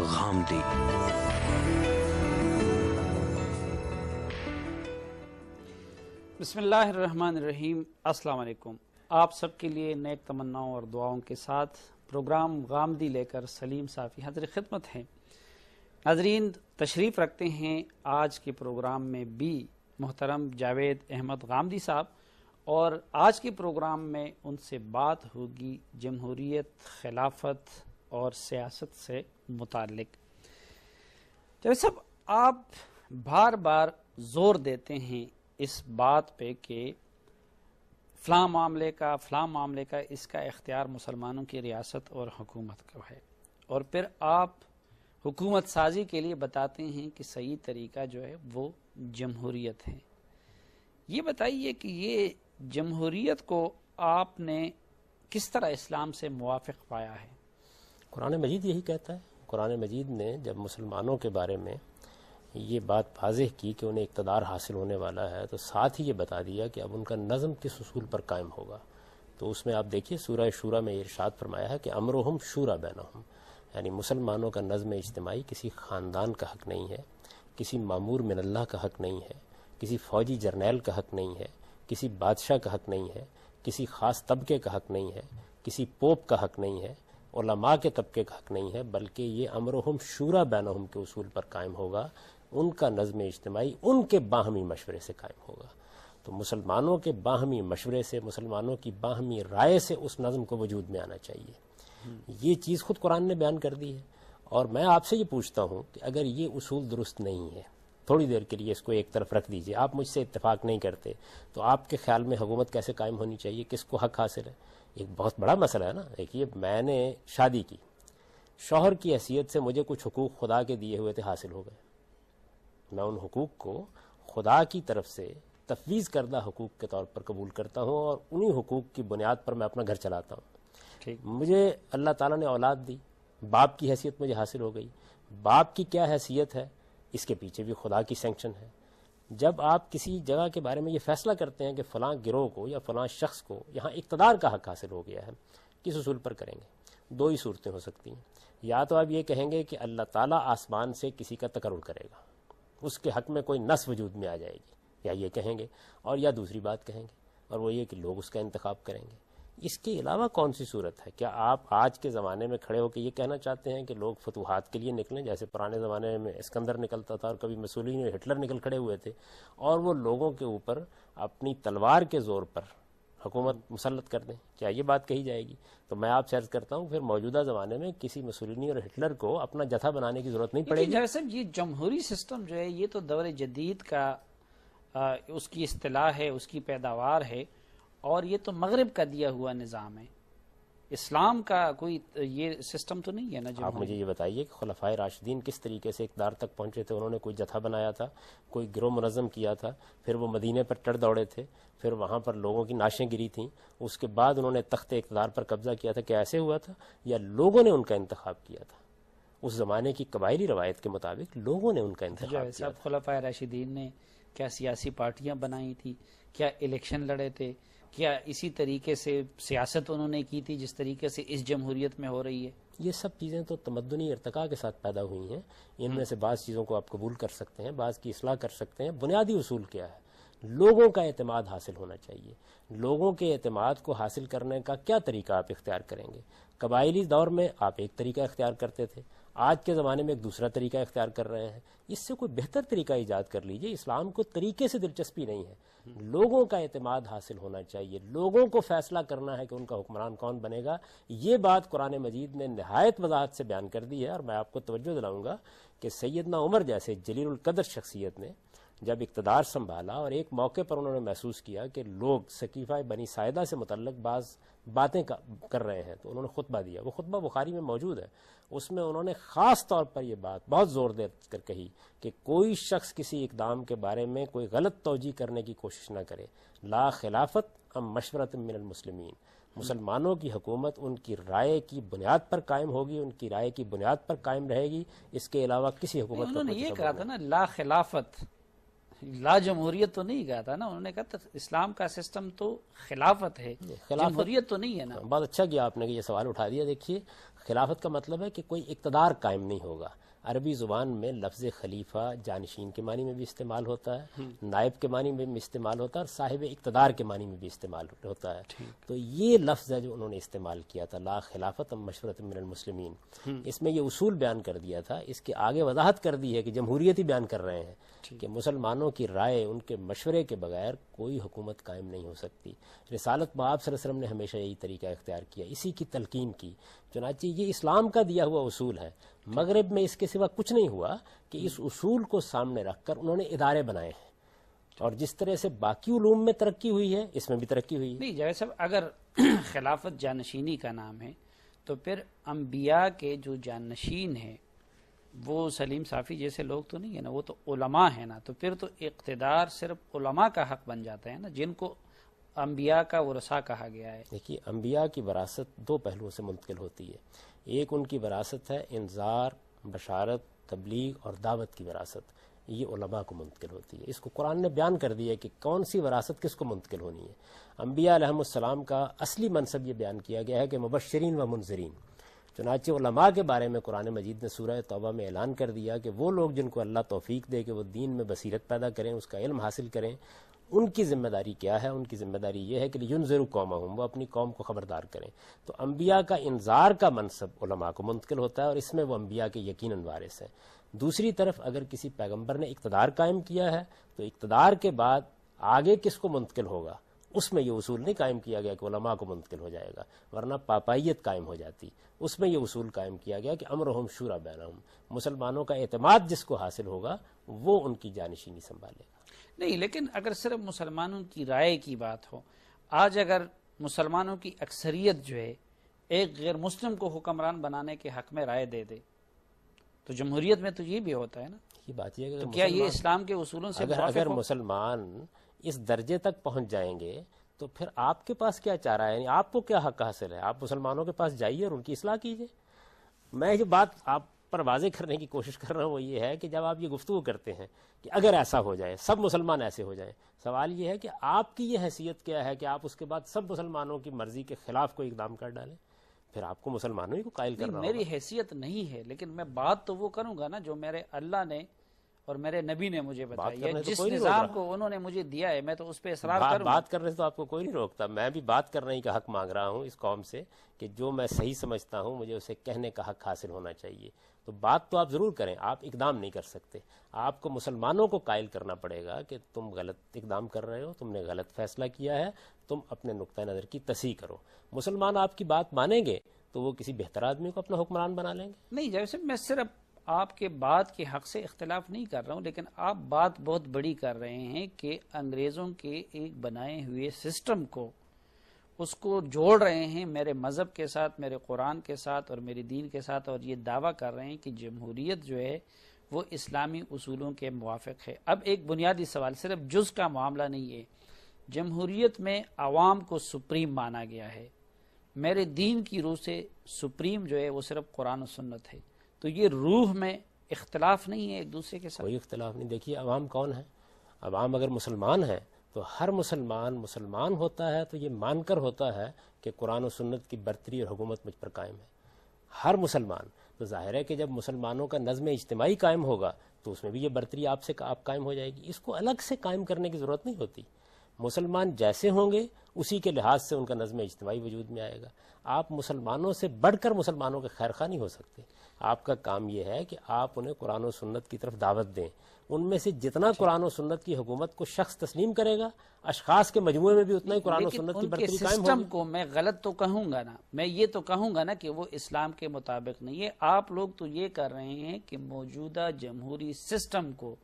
غامدی۔ بسم اللہ الرحمن الرحیم۔ السلام علیکم۔ آپ سب کے لیے نیک تمناؤں اور دعاؤں کے ساتھ پروگرام غامدی لے کر سلیم صافی حاضر خدمت ہیں۔ ناظرین، تشریف رکھتے ہیں آج کے پروگرام میں بھی محترم جاوید احمد غامدی صاحب، اور آج کے پروگرام میں ان سے بات ہوگی جمہوریت، خلافت اور سیاست سے متعلق۔ جاوید صاحب، آپ بار بار زور دیتے ہیں اس بات پہ کہ فلاں معاملے کا اس کا اختیار مسلمانوں کی ریاست اور حکومت کا ہے، اور پھر آپ حکومت سازی کے لیے بتاتے ہیں کہ صحیح طریقہ جو ہے وہ جمہوریت ہے۔ یہ بتائیے کہ یہ جمہوریت کو آپ نے کس طرح اسلام سے موافق پایا ہے؟ قرآن مجید یہی کہتا ہے۔ قرآن مجید نے جب مسلمانوں کے بارے میں یہ بات واضح کی کہ انہیں اقتدار حاصل ہونے والا ہے، تو ساتھ ہی یہ بتا دیا کہ اب ان کا نظم کس اصول پر قائم ہوگا۔ تو اس میں آپ دیکھیے سورہ شورى میں ارشاد فرمایا ہے کہ امرہم شورى بینہم، یعنی مسلمانوں کا نظم اجتماعی کسی خاندان کا حق نہیں ہے، کسی مامور من اللہ کا حق نہیں ہے، کسی فوجی جرنیل کا حق نہیں ہے، کسی بادشاہ کا حق نہیں ہے، کسی خاص طبقے کا حق نہیں ہے، کسی پوپ کا حق نہیں ہے، علماء کے طبقے کا حق نہیں ہے، بلکہ یہ امرہم شورى بینہم کے اصول پر قائم ہوگا۔ ان کا نظم اجتماعی ان کے باہمی مشورے سے قائم ہوگا۔ تو مسلمانوں کے باہمی مشورے سے، مسلمانوں کی باہمی رائے سے اس نظم کو وجود میں آنا چاہیے۔ یہ چیز خود قرآن نے بیان کر دی ہے، اور میں آپ سے یہ پوچھتا ہوں کہ اگر یہ اصول درست نہیں ہے، تھوڑی دیر کے لیے اس کو ایک طرف رکھ دیجئے، آپ مجھ سے اتفاق نہیں کرتے، تو آپ کے خیال میں حکومت کیسے قائم ہونی چاہیے؟ کس کو حق حاصل ہے؟ ایک بہت بڑا مسئلہ ہے نا۔ دیکھیے، میں نے شادی کی، شوہر کی حیثیت سے مجھے کچھ حقوق خدا کے دیے ہوئے تھے، حاصل ہو گئے۔ میں ان حقوق کو خدا کی طرف سے تفویض کردہ حقوق کے طور پر قبول کرتا ہوں، اور انہی حقوق کی بنیاد پر میں اپنا گھر چلاتا ہوں۔ مجھے اللہ تعالیٰ نے اولاد دی، باپ کی حیثیت مجھے حاصل ہو گئی۔ باپ کی کیا حیثیت ہے، اس کے پیچھے بھی خدا کی سینکشن ہے۔ جب آپ کسی جگہ کے بارے میں یہ فیصلہ کرتے ہیں کہ فلاں گروہ کو یا فلاں شخص کو یہاں اقتدار کا حق حاصل ہو گیا ہے، کس اصول پر کریں گے؟ دو ہی صورتیں ہو سکتی ہیں۔ یا تو آپ یہ کہیں گے کہ اللہ تعالیٰ آسمان سے کسی کا تقرر کرے گا، اس کے حق میں کوئی نص وجود میں آ جائے گی، یا یہ کہیں گے، اور یا دوسری بات کہیں گے، اور وہ یہ کہ لوگ اس کا انتخاب کریں گے۔ اس کے علاوہ کون سی صورت ہے؟ کیا آپ آج کے زمانے میں کھڑے ہو کے یہ کہنا چاہتے ہیں کہ لوگ فتوحات کے لیے نکلیں، جیسے پرانے زمانے میں اسکندر نکلتا تھا اور کبھی مسولینی اور ہٹلر نکل کھڑے ہوئے تھے، اور وہ لوگوں کے اوپر اپنی تلوار کے زور پر حکومت مسلط کر دیں؟ کیا یہ بات کہی جائے گی؟ تو میں آپ سے عرض کرتا ہوں، پھر موجودہ زمانے میں کسی مسولینی اور ہٹلر کو اپنا جتھا بنانے کی ضرورت نہیں پڑے گی۔ جیسے یہ جمہوری سسٹم جو ہے، یہ تو دور جدید کا اس کی اصطلاح ہے، اس کی پیداوار ہے، اور یہ تو مغرب کا دیا ہوا نظام ہے۔ اسلام کا کوئی یہ سسٹم تو نہیں ہے نا۔ آپ مجھے یہ بتائیے کہ خلفائے راشدین کس طریقے سے اقتدار تک پہنچے تھے؟ انہوں نے کوئی جتھا بنایا تھا، کوئی گروہ منظم کیا تھا، پھر وہ مدینے پر ٹر دوڑے تھے، پھر وہاں پر لوگوں کی نعشیں گری تھیں، اس کے بعد انہوں نے تخت اقتدار پر قبضہ کیا تھا؟ کیا ایسے ہوا تھا، یا لوگوں نے ان کا انتخاب کیا تھا؟ اس زمانے کی قبائلی روایت کے مطابق لوگوں نے ان کا انتخاب کیا تھا۔ خلفائے راشدین نے کیا سیاسی پارٹیاں بنائی تھی؟ کیا الیکشن لڑے تھے؟ کیا اسی طریقے سے سیاست انہوں نے کی تھی جس طریقے سے اس جمہوریت میں ہو رہی ہے؟ یہ سب چیزیں تو تمدنی ارتقاء کے ساتھ پیدا ہوئی ہیں۔ ان میں سے بعض چیزوں کو آپ قبول کر سکتے ہیں، بعض کی اصلاح کر سکتے ہیں۔ بنیادی اصول کیا ہے؟ لوگوں کا اعتماد حاصل ہونا چاہیے۔ لوگوں کے اعتماد کو حاصل کرنے کا کیا طریقہ آپ اختیار کریں گے؟ قبائلی دور میں آپ ایک طریقہ اختیار کرتے تھے، آج کے زمانے میں ایک دوسرا طریقہ اختیار کر رہے ہیں۔ اس سے کوئی بہتر طریقہ ایجاد کر لیجئے۔ اسلام کو طریقے سے دلچسپی نہیں ہے، لوگوں کا اعتماد حاصل ہونا چاہیے، لوگوں کو فیصلہ کرنا ہے کہ ان کا حکمران کون بنے گا۔ یہ بات قرآن مجید نے نہایت وضاحت سے بیان کر دی ہے، اور میں آپ کو توجہ دلاؤں گا کہ سیدنا عمر جیسے جلیل القدر شخصیت نے جب اقتدار سنبھالا اور ایک موقع پر انہوں نے محسوس کیا کہ لوگ سقیفہ بنی ساعدہ سے متعلق بعض باتیں کر رہے ہیں، تو انہوں نے خطبہ دیا۔ وہ خطبہ بخاری میں موجود ہے۔ اس میں انہوں نے خاص طور پر یہ بات بہت زور دے کر کہی کہ کوئی شخص کسی اقدام کے بارے میں کوئی غلط توجیہ کرنے کی کوشش نہ کرے۔ لا خلافت ام مشورۃ من المسلمین، مسلمانوں کی حکومت ان کی رائے کی بنیاد پر قائم ہوگی، ان کی رائے کی بنیاد پر قائم رہے گی، اس کے علاوہ کسی حکومت انہوں نے یہ کہا تھا نا، لا خلافت، لا جمہوریت تو نہیں کہا تھا نا، انہوں نے کہا تھا اسلام کا سسٹم تو خلافت ہے، جمہوریت تو نہیں ہے نا۔ بہت اچھا کیا آپ نے کہ یہ سوال اٹھا دیا۔ دیکھیے، خلافت کا مطلب ہے کہ کوئی اقتدار قائم نہیں ہوگا. عربی زبان میں لفظ خلیفہ جانشین کے معنی میں بھی استعمال ہوتا ہے, نائب کے معنی میں بھی استعمال ہوتا ہے, اور صاحب اقتدار کے معنی میں بھی استعمال ہوتا ہے. تو یہ لفظ ہے جو انہوں نے استعمال کیا تھا, لا خلافت مشورۃ من المسلمین. اس میں یہ اصول بیان کر دیا تھا. اس کے آگے وضاحت کر دی ہے کہ جمہوریت ہی بیان کر رہے ہیں کہ مسلمانوں کی رائے, ان کے مشورے کے بغیر کوئی حکومت قائم نہیں ہو سکتی. رسالت مآب صلی اللہ علیہ وسلم نے ہمیشہ یہی طریقہ اختیار کیا, اسی کی تلقین کی. چنانچہ یہ اسلام کا دیا ہوا اصول ہے. مغرب میں اس کے سوا کچھ نہیں ہوا کہ اس اصول کو سامنے رکھ کر انہوں نے ادارے بنائے ہیں, اور جس طرح سے باقی علوم میں ترقی ہوئی ہے اس میں بھی ترقی ہوئی ہے. نہیں جاوید صاحب, اگر خلافت جانشینی کا نام ہے تو پھر انبیاء کے جو جانشین ہیں وہ سلیم صافی جیسے لوگ تو نہیں ہے نا, وہ تو علماء ہیں نا. تو پھر تو اقتدار صرف علماء کا حق بن جاتا ہے نا, جن کو انبیاء کا ورثہ کہا گیا ہے. دیکھیے, انبیاء کی وراثت دو پہلوؤں سے منتقل ہوتی ہے. ایک ان کی وراثت ہے انذار, بشارت, تبلیغ اور دعوت کی وراثت, یہ علماء کو منتقل ہوتی ہے. اس کو قرآن نے بیان کر دیا ہے کہ کون سی وراثت کس کو منتقل ہونی ہے. انبیاء علیہم السلام کا اصلی منصب یہ بیان کیا گیا ہے کہ مبشرین و منذرین. چنانچہ علماء کے بارے میں قرآن مجید نے سورہ توبہ میں اعلان کر دیا کہ وہ لوگ جن کو اللہ توفیق دے کہ وہ دین میں بصیرت پیدا کریں, اس کا علم حاصل کریں, ان کی ذمہ داری کیا ہے؟ ان کی ذمہ داری یہ ہے کہ ینذروا قومہم, وہ اپنی قوم کو خبردار کریں. تو انبیاء کا انذار کا منصب علماء کو منتقل ہوتا ہے, اور اس میں وہ انبیاء کے یقیناً وارث ہیں. دوسری طرف اگر کسی پیغمبر نے اقتدار قائم کیا ہے تو اقتدار کے بعد آگے کس کو منتقل ہوگا, اس میں یہ اصول نہیں قائم کیا گیا کہ علماء کو منتقل ہو جائے گا, ورنہ پاپائیت قائم ہو جاتی. اس میں یہ اصول قائم کیا گیا کہ امرہم شورا بینہم, مسلمانوں کا اعتماد جس کو حاصل ہوگا وہ ان کی جانشینی سنبھالے گا. نہیں, لیکن اگر صرف مسلمانوں کی رائے کی بات ہو, آج اگر مسلمانوں کی اکثریت جو ہے ایک غیر مسلم کو حکمران بنانے کے حق میں رائے دے دے تو جمہوریت میں تو یہ بھی ہوتا ہے نا. یہ بات یہ ہے کہ تو کیا یہ اسلام کے اصولوں سے اگر مسلمان اس درجے تک پہنچ جائیں گے تو پھر آپ کے پاس کیا چارہ ہے, یعنی آپ کو کیا حق حاصل ہے؟ آپ مسلمانوں کے پاس جائیے اور ان کی اصلاح کیجیے. میں جو بات آپ پر واضح کرنے کی کوشش کر رہا ہوں وہ یہ ہے کہ جب آپ یہ گفتگو کرتے ہیں کہ اگر ایسا ہو جائے, سب مسلمان ایسے ہو جائیں, سوال یہ ہے کہ آپ کی یہ حیثیت کیا ہے کہ آپ اس کے بعد سب مسلمانوں کی مرضی کے خلاف کوئی اقدام کر ڈالیں؟ پھر آپ کو مسلمانوں ہی کو قائل کرنا ہوگا. میری حیثیت نہیں ہے, لیکن میں بات تو وہ کروں گا نا جو میرے اللہ نے اور میرے نبی نے مجھے بتائی ہے, جس نظام کو انہوں نے مجھے دیا ہے میں تو اس پہ اصرار کروں. بات کرنے سے تو آپ کو کوئی نہیں روکتا. میں بھی بات کرنے کا حق مانگ رہا ہوں اس قوم سے کہ جو میں صحیح سمجھتا ہوں مجھے اسے کہنے کا حق حاصل ہونا چاہیے. تو بات تو آپ ضرور کریں, آپ اقدام نہیں کر سکتے. آپ کو مسلمانوں کو قائل کرنا پڑے گا کہ تم غلط اقدام کر رہے ہو, تم نے غلط فیصلہ کیا ہے, تم اپنے نقطہ نظر کی تصحیح کرو. مسلمان آپ کی بات مانیں گے تو وہ کسی بہتر آدمی کو اپنا حکمران بنا لیں گے. نہیں جیسے میں صرف آپ کے بات کے حق سے اختلاف نہیں کر رہا ہوں, لیکن آپ بات بہت بڑی کر رہے ہیں کہ انگریزوں کے ایک بنائے ہوئے سسٹم کو اس کو جوڑ رہے ہیں میرے مذہب کے ساتھ, میرے قرآن کے ساتھ اور میرے دین کے ساتھ, اور یہ دعویٰ کر رہے ہیں کہ جمہوریت جو ہے وہ اسلامی اصولوں کے موافق ہے. اب ایک بنیادی سوال, صرف جز کا معاملہ نہیں ہے. جمہوریت میں عوام کو سپریم مانا گیا ہے, میرے دین کی روح سے سپریم جو ہے وہ صرف قرآن و سنت ہے. تو یہ روح میں اختلاف نہیں ہے ایک دوسرے کے ساتھ؟ کوئی اختلاف نہیں. دیکھیے عوام کون ہے؟ عوام اگر مسلمان ہے تو ہر مسلمان ہوتا ہے تو یہ مان کر ہوتا ہے کہ قرآن و سنت کی برتری اور حکومت مجھ پر قائم ہے. ہر مسلمان. تو ظاہر ہے کہ جب مسلمانوں کا نظم اجتماعی قائم ہوگا تو اس میں بھی یہ برتری آپ قائم ہو جائے گی. اس کو الگ سے قائم کرنے کی ضرورت نہیں ہوتی. مسلمان جیسے ہوں گے اسی کے لحاظ سے ان کا نظم اجتماعی وجود میں آئے گا. آپ مسلمانوں سے بڑھ کر مسلمانوں کے خیر خواہ نہیں ہو سکتے. آپ کا کام یہ ہے کہ آپ انہیں قرآن و سنت کی طرف دعوت دیں. ان میں سے جتنا قرآن و سنت کی حکومت کو شخص تسلیم کرے گا, اشخاص کے مجموعے میں بھی اتنا ہی قرآن و سنت کی برتری قائم ہوگی. سسٹم کو میں غلط تو کہوں گا نا, میں یہ تو کہوں گا نا کہ وہ اسلام کے مطابق نہیں ہے. آپ لوگ تو یہ کر رہے ہیں کہ موجودہ جمہوری سسٹم کو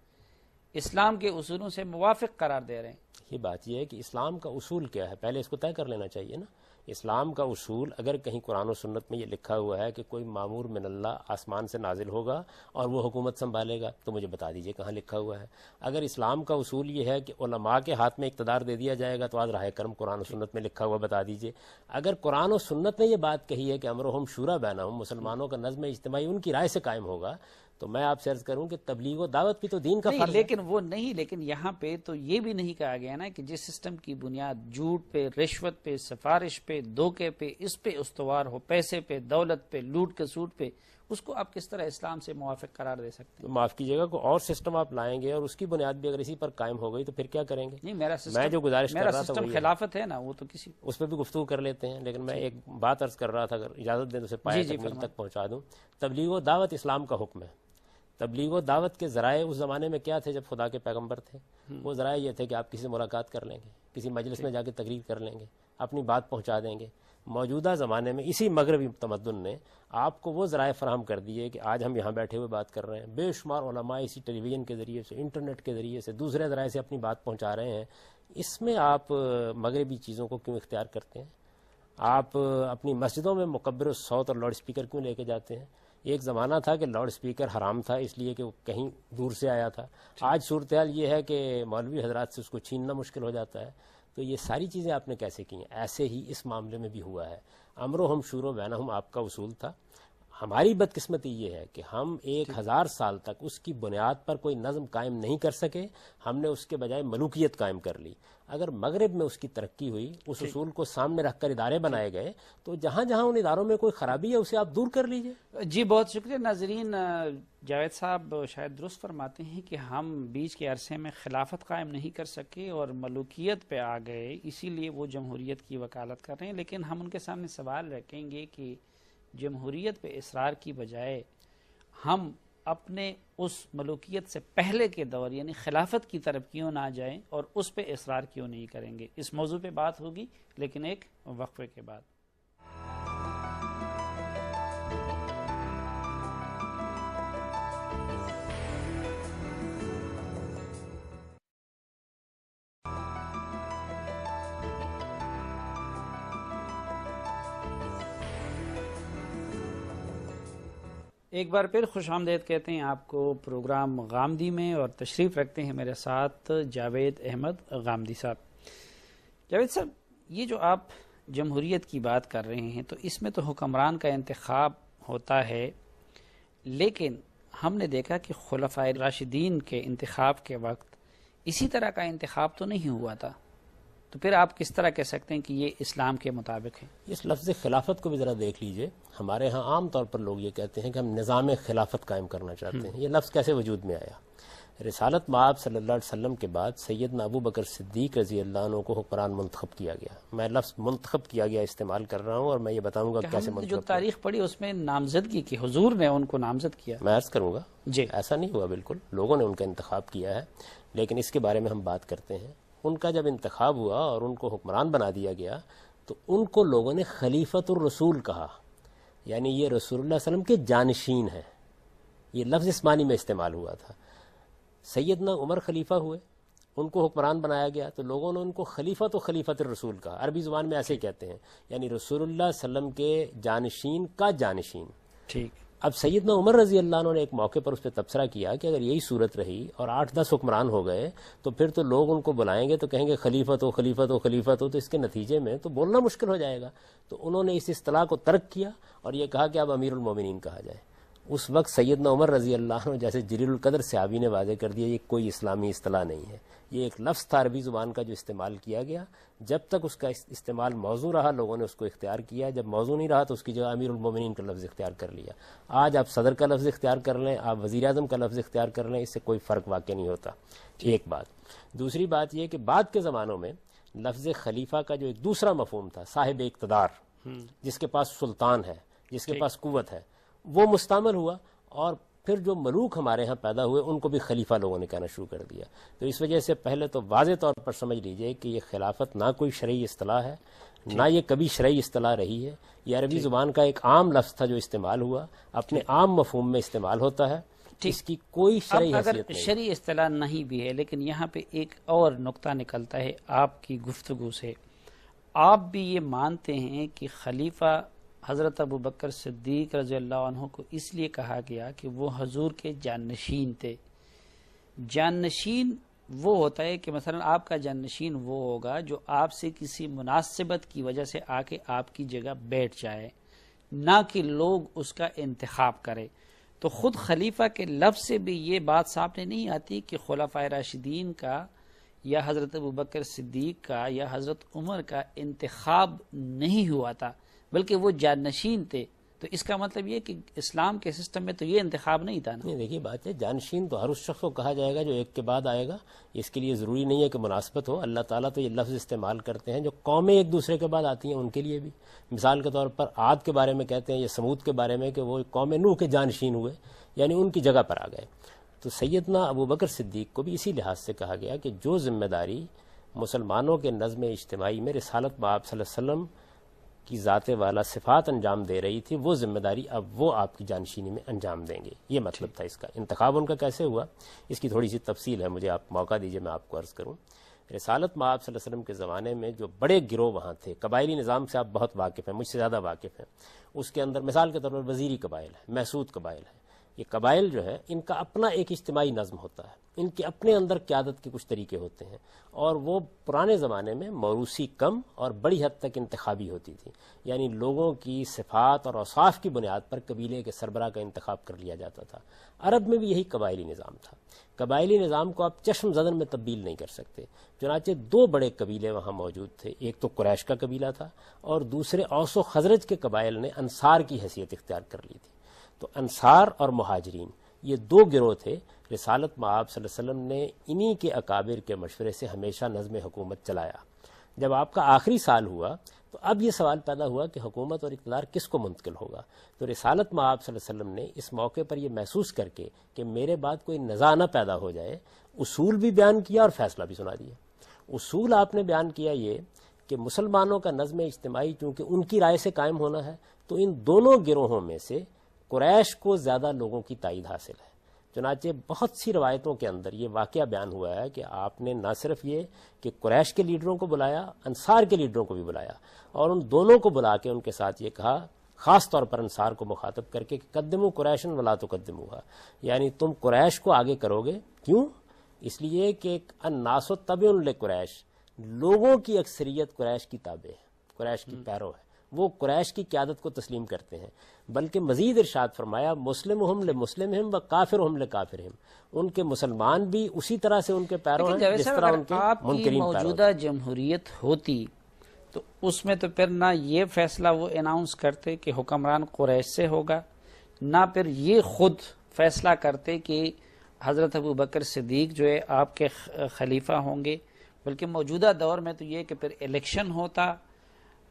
اسلام کے اصولوں سے موافق قرار دے رہے ہیں. یہ بات یہ ہے کہ اسلام کا اصول کیا ہے, پہلے اس کو طے کر لینا چاہیے نا. اسلام کا اصول اگر کہیں قرآن و سنت میں یہ لکھا ہوا ہے کہ کوئی مامور من اللہ آسمان سے نازل ہوگا اور وہ حکومت سنبھالے گا تو مجھے بتا دیجئے کہاں لکھا ہوا ہے. اگر اسلام کا اصول یہ ہے کہ علماء کے ہاتھ میں اقتدار دے دیا جائے گا تو آج راہ کرم قرآن و سنت میں لکھا ہوا بتا دیجئے. اگر قرآن و سنت نے یہ بات کہی ہے کہ امرہم شورا بینہم, مسلمانوں کا نظم اجتماعی ان کی رائے سے قائم ہوگا, تو میں آپ سے عرض کروں کہ تبلیغ و دعوت بھی تو دین کا نہیں، فرض ہے. لیکن وہ نہیں، لیکن یہاں پہ تو یہ بھی نہیں کہا گیا نا کہ جس سسٹم کی بنیاد جھوٹ پہ، رشوت پہ، سفارش پہ، دھوکے پہ، اس پہ استوار ہو، پیسے پہ، دولت پہ، لوٹ کے سوٹ پہ، اس کو آپ کس طرح اسلام سے موافق قرار دے سکتے ہیں؟ تو معاف کیجیے گا، کوئی اور سسٹم آپ لائیں گے اور اس کی بنیاد بھی اگر اسی پر قائم ہو گئی تو پھر کیا کریں گے؟ نہیں، میرا میں جو گزارش کر رہا تھا سسٹم وہی ہے. خلافت ہے نا، وہ تو کسی اس پہ بھی گفتگو کر لیتے ہیں، لیکن میں ایک بات عرض کر رہا تھا، اگر اجازت دیں تو اسے پایہ تکمیل تک پہنچا دوں. تبلیغ و دعوت اسلام کا حکم ہے. تبلیغ و دعوت کے ذرائع اس زمانے میں کیا تھے جب خدا کے پیغمبر تھے؟ وہ ذرائع یہ تھے کہ آپ کسی سے ملاقات کر لیں گے، کسی مجلس میں جا کے تقریر کر لیں گے، اپنی بات پہنچا دیں گے. موجودہ زمانے میں اسی مغربی تمدن نے آپ کو وہ ذرائع فراہم کر دیے کہ آج ہم یہاں بیٹھے ہوئے بات کر رہے ہیں. بے شمار علماء اسی ٹیلی ویژن کے ذریعے سے، انٹرنیٹ کے ذریعے سے، دوسرے ذرائع سے اپنی بات پہنچا رہے ہیں. اس میں آپ مغربی چیزوں کو کیوں اختیار کرتے ہیں؟ آپ اپنی مسجدوں میں مکبر الصوت اور لاؤڈ اسپیکر کیوں لے کے جاتے ہیں؟ ایک زمانہ تھا کہ لاؤڈ اسپیکر حرام تھا اس لیے کہ وہ کہیں دور سے آیا تھا. آج صورتحال یہ ہے کہ مولوی حضرات سے اس کو چھیننا مشکل ہو جاتا ہے. تو یہ ساری چیزیں آپ نے کیسے کی ہیں؟ ایسے ہی اس معاملے میں بھی ہوا ہے. امرہم شورو بینہم آپ کا اصول تھا. ہماری بدقسمتی یہ ہے کہ ہم 1000 سال تک اس کی بنیاد پر کوئی نظم قائم نہیں کر سکے. ہم نے اس کے بجائے ملوکیت قائم کر لی. اگر مغرب میں اس کی ترقی ہوئی، اس اصول کو سامنے رکھ کر ادارے بنائے گئے، تو جہاں جہاں ان اداروں میں کوئی خرابی ہے اسے آپ دور کر لیجئے. جی بہت شکریہ. ناظرین، جاوید صاحب شاید درست فرماتے ہیں کہ ہم بیچ کے عرصے میں خلافت قائم نہیں کر سکے اور ملوکیت پہ آ گئے، اسی لیے وہ جمہوریت کی وکالت کر رہے ہیں. لیکن ہم ان کے سامنے سوال رکھیں گے کہ جمہوریت پہ اصرار کی بجائے ہم اپنے اس ملوکیت سے پہلے کے دور یعنی خلافت کی طرف کیوں نہ جائیں اور اس پہ اصرار کیوں نہیں کریں گے؟ اس موضوع پہ بات ہوگی لیکن ایک وقفے کے بعد. ایک بار پھر خوش آمدید کہتے ہیں آپ کو پروگرام غامدی میں، اور تشریف رکھتے ہیں میرے ساتھ جاوید احمد غامدی صاحب. جاوید صاحب، یہ جو آپ جمہوریت کی بات کر رہے ہیں تو اس میں تو حکمران کا انتخاب ہوتا ہے، لیکن ہم نے دیکھا کہ خلفائے راشدین کے انتخاب کے وقت اسی طرح کا انتخاب تو نہیں ہوا تھا. تو پھر آپ کس طرح کہہ سکتے ہیں کہ یہ اسلام کے مطابق ہے؟ اس لفظ خلافت کو بھی ذرا دیکھ لیجئے. ہمارے ہاں عام طور پر لوگ یہ کہتے ہیں کہ ہم نظام خلافت قائم کرنا چاہتے ہیں. یہ لفظ کیسے وجود میں آیا؟ رسالت مآب صلی اللہ علیہ وسلم کے بعد سیدنا ابو بکر صدیق رضی اللہ عنہ کو حکمران منتخب کیا گیا. میں لفظ منتخب کیا گیا استعمال کر رہا ہوں اور میں یہ بتاؤں گا کیسے منتخب. جو تاریخ پڑھی اس میں نامزدگی کی، حضور نے ان کو نامزد کیا. میں عرض کروں گا جی ایسا نہیں ہوا، بالکل لوگوں نے ان کا انتخاب کیا ہے، لیکن اس کے بارے میں ہم بات کرتے ہیں. ان کا جب انتخاب ہوا اور ان کو حکمران بنا دیا گیا تو ان کو لوگوں نے خلیفۃ الرسول کہا، یعنی یہ رسول اللہ علیہ وسلم کے جانشین ہیں. یہ لفظ اس معنی میں استعمال ہوا تھا. سیدنا عمر خلیفہ ہوئے، ان کو حکمران بنایا گیا تو لوگوں نے ان کو خلیفۃ و خلیفۃ الرسول کہا. عربی زبان میں ایسے ہی کہتے ہیں، یعنی رسول اللہ صلی اللہ علیہ وسلم کے جانشین کا جانشین. ٹھیک. اب سیدنا عمر رضی اللہ عنہ نے ایک موقع پر اس پہ تبصرہ کیا کہ اگر یہی صورت رہی اور 8-10 حکمران ہو گئے تو پھر تو لوگ ان کو بلائیں گے تو کہیں گے خلیفت ہو خلیفت ہو خلیفت ہو، تو اس کے نتیجے میں تو بولنا مشکل ہو جائے گا. تو انہوں نے اس اصطلاح کو ترک کیا اور یہ کہا کہ اب امیر المومنین کہا جائے. اس وقت سیدنا عمر رضی اللہ عنہ جیسے جلیل القدر صحابی نے واضح کر دیا یہ کوئی اسلامی اصطلاح نہیں ہے، یہ ایک لفظ تھا عربی زبان کا جو استعمال کیا گیا. جب تک اس کا استعمال موضوع رہا لوگوں نے اس کو اختیار کیا، جب موضوع نہیں رہا تو اس کی جگہ امیر المومنین کا لفظ اختیار کر لیا. آج آپ صدر کا لفظ اختیار کر لیں، آپ وزیر اعظم کا لفظ اختیار کر لیں، اس سے کوئی فرق واقع نہیں ہوتا. ایک بات. دوسری بات یہ کہ بعد کے زمانوں میں لفظ خلیفہ کا جو ایک دوسرا مفہوم تھا، صاحب اقتدار، جس کے پاس سلطان ہے، جس کے پاس قوت ہے، وہ مستعمل ہوا اور پھر جو ملوک ہمارے ہاں پیدا ہوئے ان کو بھی خلیفہ لوگوں نے کہنا شروع کر دیا. تو اس وجہ سے پہلے تو واضح طور پر سمجھ لیجئے کہ یہ خلافت نہ کوئی شرعی اصطلاح ہے، نہ یہ کبھی شرعی اصطلاح رہی ہے. یہ عربی زبان کا ایک عام لفظ تھا جو استعمال ہوا، اپنے عام مفہوم میں استعمال ہوتا ہے. اس کی کوئی شرعی حیثیت نہیں. شرعی اصطلاح نہیں بھی ہے، لیکن یہاں پہ ایک اور نقطہ نکلتا ہے آپ کی گفتگو سے. آپ بھی یہ مانتے ہیں کہ خلیفہ حضرت ابو بکر صدیق رضی اللہ عنہ کو اس لیے کہا گیا کہ وہ حضور کے جانشین تھے. جانشین وہ ہوتا ہے کہ مثلا آپ کا جانشین وہ ہوگا جو آپ سے کسی مناسبت کی وجہ سے آ کے آپ کی جگہ بیٹھ جائے، نہ کہ لوگ اس کا انتخاب کرے. تو خود خلیفہ کے لفظ سے بھی یہ بات سامنے نہیں آتی کہ خلفائے راشدین کا یا حضرت ابوبکر صدیق کا یا حضرت عمر کا انتخاب نہیں ہوا تھا، بلکہ وہ جانشین تھے. تو اس کا مطلب یہ کہ اسلام کے سسٹم میں تو یہ انتخاب نہیں تھا نا. نہیں، دیکھیے بات ہے، جانشین تو ہر اس شخص کو کہا جائے گا جو ایک کے بعد آئے گا. اس کے لیے ضروری نہیں ہے کہ مناسبت ہو. اللہ تعالیٰ تو یہ لفظ استعمال کرتے ہیں جو قومیں ایک دوسرے کے بعد آتی ہیں ان کے لیے بھی. مثال کے طور پر عاد کے بارے میں کہتے ہیں یا سمود کے بارے میں کہ وہ قوم نوح کے جانشین ہوئے، یعنی ان کی جگہ پر آ گئے. تو سیدنا ابوبکر صدیق کو بھی اسی لحاظ سے کہا گیا کہ جو ذمہ داری مسلمانوں کے نظم اجتماعی میں رسالت مآب صلی اللہ علیہ وسلم کی ذات والا صفات انجام دے رہی تھی، وہ ذمہ داری اب وہ آپ کی جانشینی میں انجام دیں گے. یہ مطلب تھا اس کا. انتخاب ان کا کیسے ہوا، اس کی تھوڑی سی تفصیل ہے، مجھے آپ موقع دیجئے میں آپ کو عرض کروں. رسالت مآب صلی اللہ علیہ وسلم کے زمانے میں جو بڑے گروہ وہاں تھے، قبائلی نظام سے آپ بہت واقف ہیں، مجھ سے زیادہ واقف ہیں. اس کے اندر مثال کے طور پر وزیری قبائل ہے، محسود قبائل ہے. یہ قبائل جو ہے ان کا اپنا ایک اجتماعی نظم ہوتا ہے، ان کے اپنے اندر قیادت کے کچھ طریقے ہوتے ہیں، اور وہ پرانے زمانے میں موروثی کم اور بڑی حد تک انتخابی ہوتی تھی. یعنی لوگوں کی صفات اور اوصاف کی بنیاد پر قبیلے کے سربراہ کا انتخاب کر لیا جاتا تھا. عرب میں بھی یہی قبائلی نظام تھا. قبائلی نظام کو آپ چشم زدن میں تبدیل نہیں کر سکتے. چنانچہ دو بڑے قبیلے وہاں موجود تھے، ایک تو قریش کا قبیلہ تھا اور دوسرے اوس و خزرج کے قبائل نے انصار کی حیثیت اختیار کر لی تھی. تو انصار اور مہاجرین یہ دو گروہ تھے. رسالت مآب صلی اللہ علیہ وسلم نے انہی کے اکابر کے مشورے سے ہمیشہ نظم حکومت چلایا. جب آپ کا آخری سال ہوا تو اب یہ سوال پیدا ہوا کہ حکومت اور اقتدار کس کو منتقل ہوگا. تو رسالت مآب صلی اللہ علیہ وسلم نے اس موقع پر یہ محسوس کر کے کہ میرے بعد کوئی نزاع نہ پیدا ہو جائے، اصول بھی بیان کیا اور فیصلہ بھی سنا دیا. اصول آپ نے بیان کیا یہ کہ مسلمانوں کا نظم اجتماعی چونکہ ان کی رائے سے قائم ہونا ہے، تو ان دونوں گروہوں میں سے قریش کو زیادہ لوگوں کی تائید حاصل ہے. چنانچہ بہت سی روایتوں کے اندر یہ واقعہ بیان ہوا ہے کہ آپ نے نہ صرف یہ کہ قریش کے لیڈروں کو بلایا، انصار کے لیڈروں کو بھی بلایا، اور ان دونوں کو بلا کے ان کے ساتھ یہ کہا، خاص طور پر انصار کو مخاطب کر کے کہ قدموا قریشا ولا تقدموها، یعنی تم قریش کو آگے کرو گے. کیوں؟ اس لیے کہ الناس تبع لقریش، لوگوں کی اکثریت قریش کی تابع ہے، قریش کی پیرو ہے، وہ قریش کی قیادت کو تسلیم کرتے ہیں. بلکہ مزید ارشاد فرمایا مسلمہم لمسلمہم و کافرہم لکافرہم، ان کے مسلمان بھی اسی طرح سے ان کے پیرو ہیں جس طرح ان کے منکرین پیرو ہیں. موجودہ جمہوریت ہوتی تو اس میں تو پھر نہ یہ فیصلہ وہ اناؤنس کرتے کہ حکمران قریش سے ہوگا، نہ پھر یہ خود فیصلہ کرتے کہ حضرت ابوبکر صدیق جو ہے آپ کے خلیفہ ہوں گے. بلکہ موجودہ دور میں تو یہ کہ پھر الیکشن ہوتا،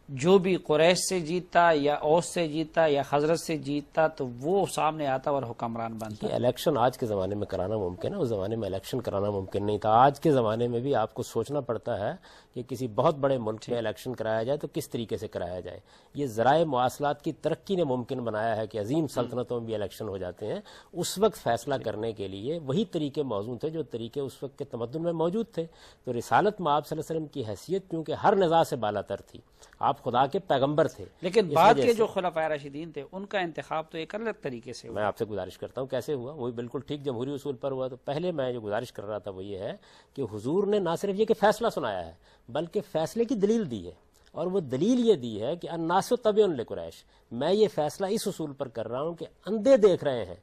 جو بھی قریش سے جیتا یا اوس سے جیتا یا خزرج سے جیتا تو وہ سامنے آتا اور حکمران بنتا. الیکشن آج کے زمانے میں کرانا ممکن ہے، اس زمانے میں الیکشن کرانا ممکن نہیں تھا. آج کے زمانے میں بھی آپ کو سوچنا پڑتا ہے کہ کسی بہت بڑے ملک میں الیکشن کرایا جائے تو کس طریقے سے کرایا جائے. یہ ذرائع مواصلات کی ترقی نے ممکن بنایا ہے کہ عظیم سلطنتوں میں بھی الیکشن ہو جاتے ہیں. اس وقت فیصلہ کرنے کے لیے وہی طریقے موزوں تھے جو طریقے اس وقت کے تمدن میں موجود تھے. تو رسالت مآب صلی اللہ علیہ وسلم کی حیثیت کیونکہ ہر نزاع سے بالا تر تھی، آپ خدا کے پیغمبر تھے. لیکن بعد کے جو خلفائے راشدین تھے ان کا انتخاب تو ایک الگ طریقے سے ہوا. میں آپ سے گزارش کرتا ہوں کیسے ہوا، وہی بالکل ٹھیک جمہوری اصول پر ہوا. تو پہلے میں جو گزارش کر رہا تھا وہ یہ ہے کہ حضور نے نہ صرف یہ کہ فیصلہ سنایا ہے بلکہ فیصلے کی دلیل دی ہے، اور وہ دلیل یہ دی ہے کہ الناس تبع لقریش. میں یہ فیصلہ اس اصول پر کر رہا ہوں کہ اندھے دیکھ رہے ہیں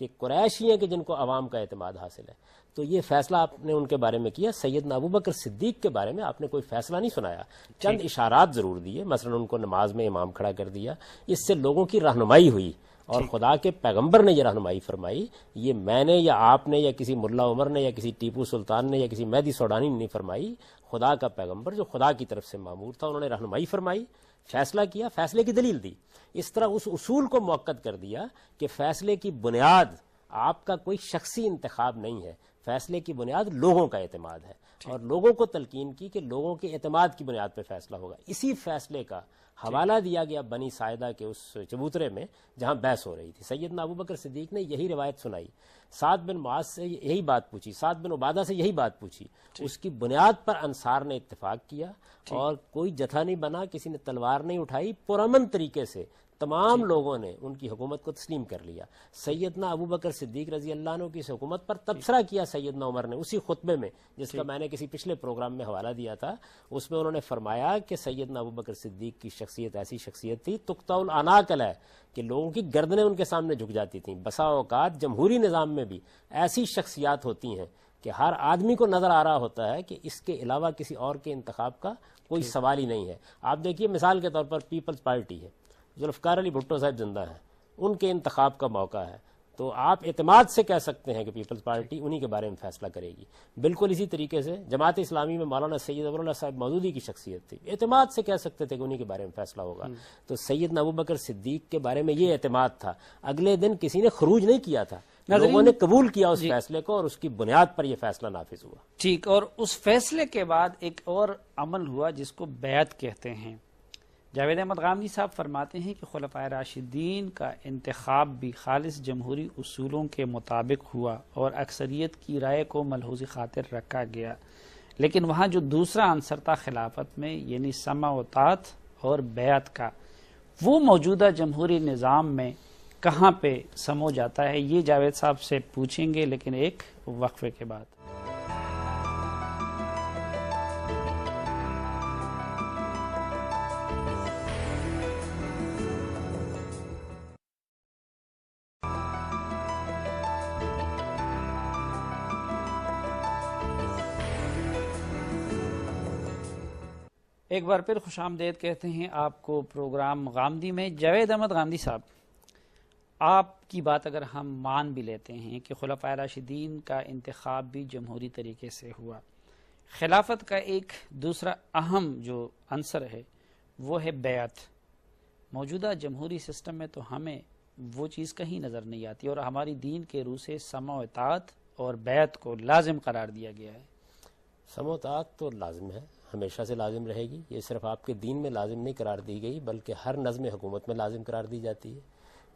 کہ قریش ہی ہیں کہ جن کو عوام کا اعتماد حاصل ہے. تو یہ فیصلہ آپ نے ان کے بارے میں کیا. سیدنا ابوبکر صدیق کے بارے میں آپ نے کوئی فیصلہ نہیں سنایا، چند اشارات ضرور دیے. مثلا ان کو نماز میں امام کھڑا کر دیا، اس سے لوگوں کی رہنمائی ہوئی اور خدا کے پیغمبر نے یہ رہنمائی فرمائی. یہ میں نے یا آپ نے یا کسی ملا عمر نے یا کسی ٹیپو سلطان نے یا کسی مہدی سوڈانی نے نہیں فرمائی. خدا کا پیغمبر جو خدا کی طرف سے مامور تھا انہوں نے رہنمائی فرمائی، فیصلہ کیا، فیصلے کی دلیل دی. اس طرح اس اصول کو موقت کر دیا کہ فیصلے کی بنیاد آپ کا کوئی شخصی انتخاب نہیں ہے، فیصلے کی بنیاد لوگوں کا اعتماد ہے. اور لوگوں کو تلقین کی کہ لوگوں کے اعتماد کی بنیاد پہ فیصلہ ہوگا. اسی فیصلے کا حوالہ دیا گیا بنی ساعدہ کے اس چبوترے میں جہاں بحث ہو رہی تھی. سیدنا ابوبکر صدیق نے یہی روایت سنائی، سعد بن معاذ سے یہی بات پوچھی، سعد بن عبادہ سے یہی بات پوچھی. اس کی بنیاد پر انصار نے اتفاق کیا اور کوئی جتھا نہیں بنا، کسی نے تلوار نہیں اٹھائی، پرامن طریقے سے تمام لوگوں نے ان کی حکومت کو تسلیم کر لیا. سیدنا ابو بکر صدیق رضی اللہ عنہ کی اس حکومت پر تبصرہ کیا سیدنا عمر نے اسی خطبے میں, جس کا میں نے کسی پچھلے پروگرام میں حوالہ دیا تھا. اس میں انہوں نے فرمایا کہ سیدنا ابو بکر صدیق کی شخصیت ایسی شخصیت تھی تقطع العناق ہے کہ لوگوں کی گردنیں ان کے سامنے جھک جاتی تھیں. بسا اوقات جمہوری نظام میں بھی ایسی شخصیات ہوتی ہیں کہ ہر آدمی کو نظر آ رہا ہوتا ہے کہ اس کے علاوہ کسی اور کے انتخاب کا کوئی سوال ہی نہیں ہے. آپ دیکھیے مثال کے طور پر پیپلز پارٹی ہے, ذوالفقار علی بھٹو صاحب زندہ ہیں, ان کے انتخاب کا موقع ہے, تو آپ اعتماد سے کہہ سکتے ہیں کہ پیپلز پارٹی انہی کے بارے میں فیصلہ کرے گی. بالکل اسی طریقے سے جماعت اسلامی میں مولانا سید ابو اللہ صاحب مودودی کی شخصیت تھی, اعتماد سے کہہ سکتے تھے کہ انہی کے بارے میں فیصلہ ہوگا. تو سیدنا ابو بکر صدیق کے بارے میں یہ اعتماد تھا. اگلے دن کسی نے خروج نہیں کیا تھا, لوگوں نے قبول کیا اس فیصلے کو اور اس کی بنیاد پر یہ فیصلہ نافذ ہوا. ٹھیک, اور اس فیصلے کے بعد ایک اور عمل ہوا جس کو بیعت کہتے ہیں. جاوید احمد غامدی صاحب فرماتے ہیں کہ خلفائے راشدین کا انتخاب بھی خالص جمہوری اصولوں کے مطابق ہوا اور اکثریت کی رائے کو ملحوظ خاطر رکھا گیا, لیکن وہاں جو دوسرا عنصر تھا خلافت میں, یعنی سمع و طاعت اور بیعت کا, وہ موجودہ جمہوری نظام میں کہاں پہ سمو جاتا ہے؟ یہ جاوید صاحب سے پوچھیں گے, لیکن ایک وقفے کے بعد. ایک بار پھر خوش آمدید کہتے ہیں آپ کو پروگرام غامدی میں. جاوید احمد غامدی صاحب, آپ کی بات اگر ہم مان بھی لیتے ہیں کہ خلفائے راشدین کا انتخاب بھی جمہوری طریقے سے ہوا, خلافت کا ایک دوسرا اہم جو عنصر ہے وہ ہے بیعت. موجودہ جمہوری سسٹم میں تو ہمیں وہ چیز کہیں نظر نہیں آتی, اور ہماری دین کے روح سے سمع و اطاعت اور بیعت کو لازم قرار دیا گیا ہے. سمع و اطاعت تو لازم ہے, ہمیشہ سے لازم رہے گی. یہ صرف آپ کے دین میں لازم نہیں قرار دی گئی بلکہ ہر نظم حکومت میں لازم قرار دی جاتی ہے.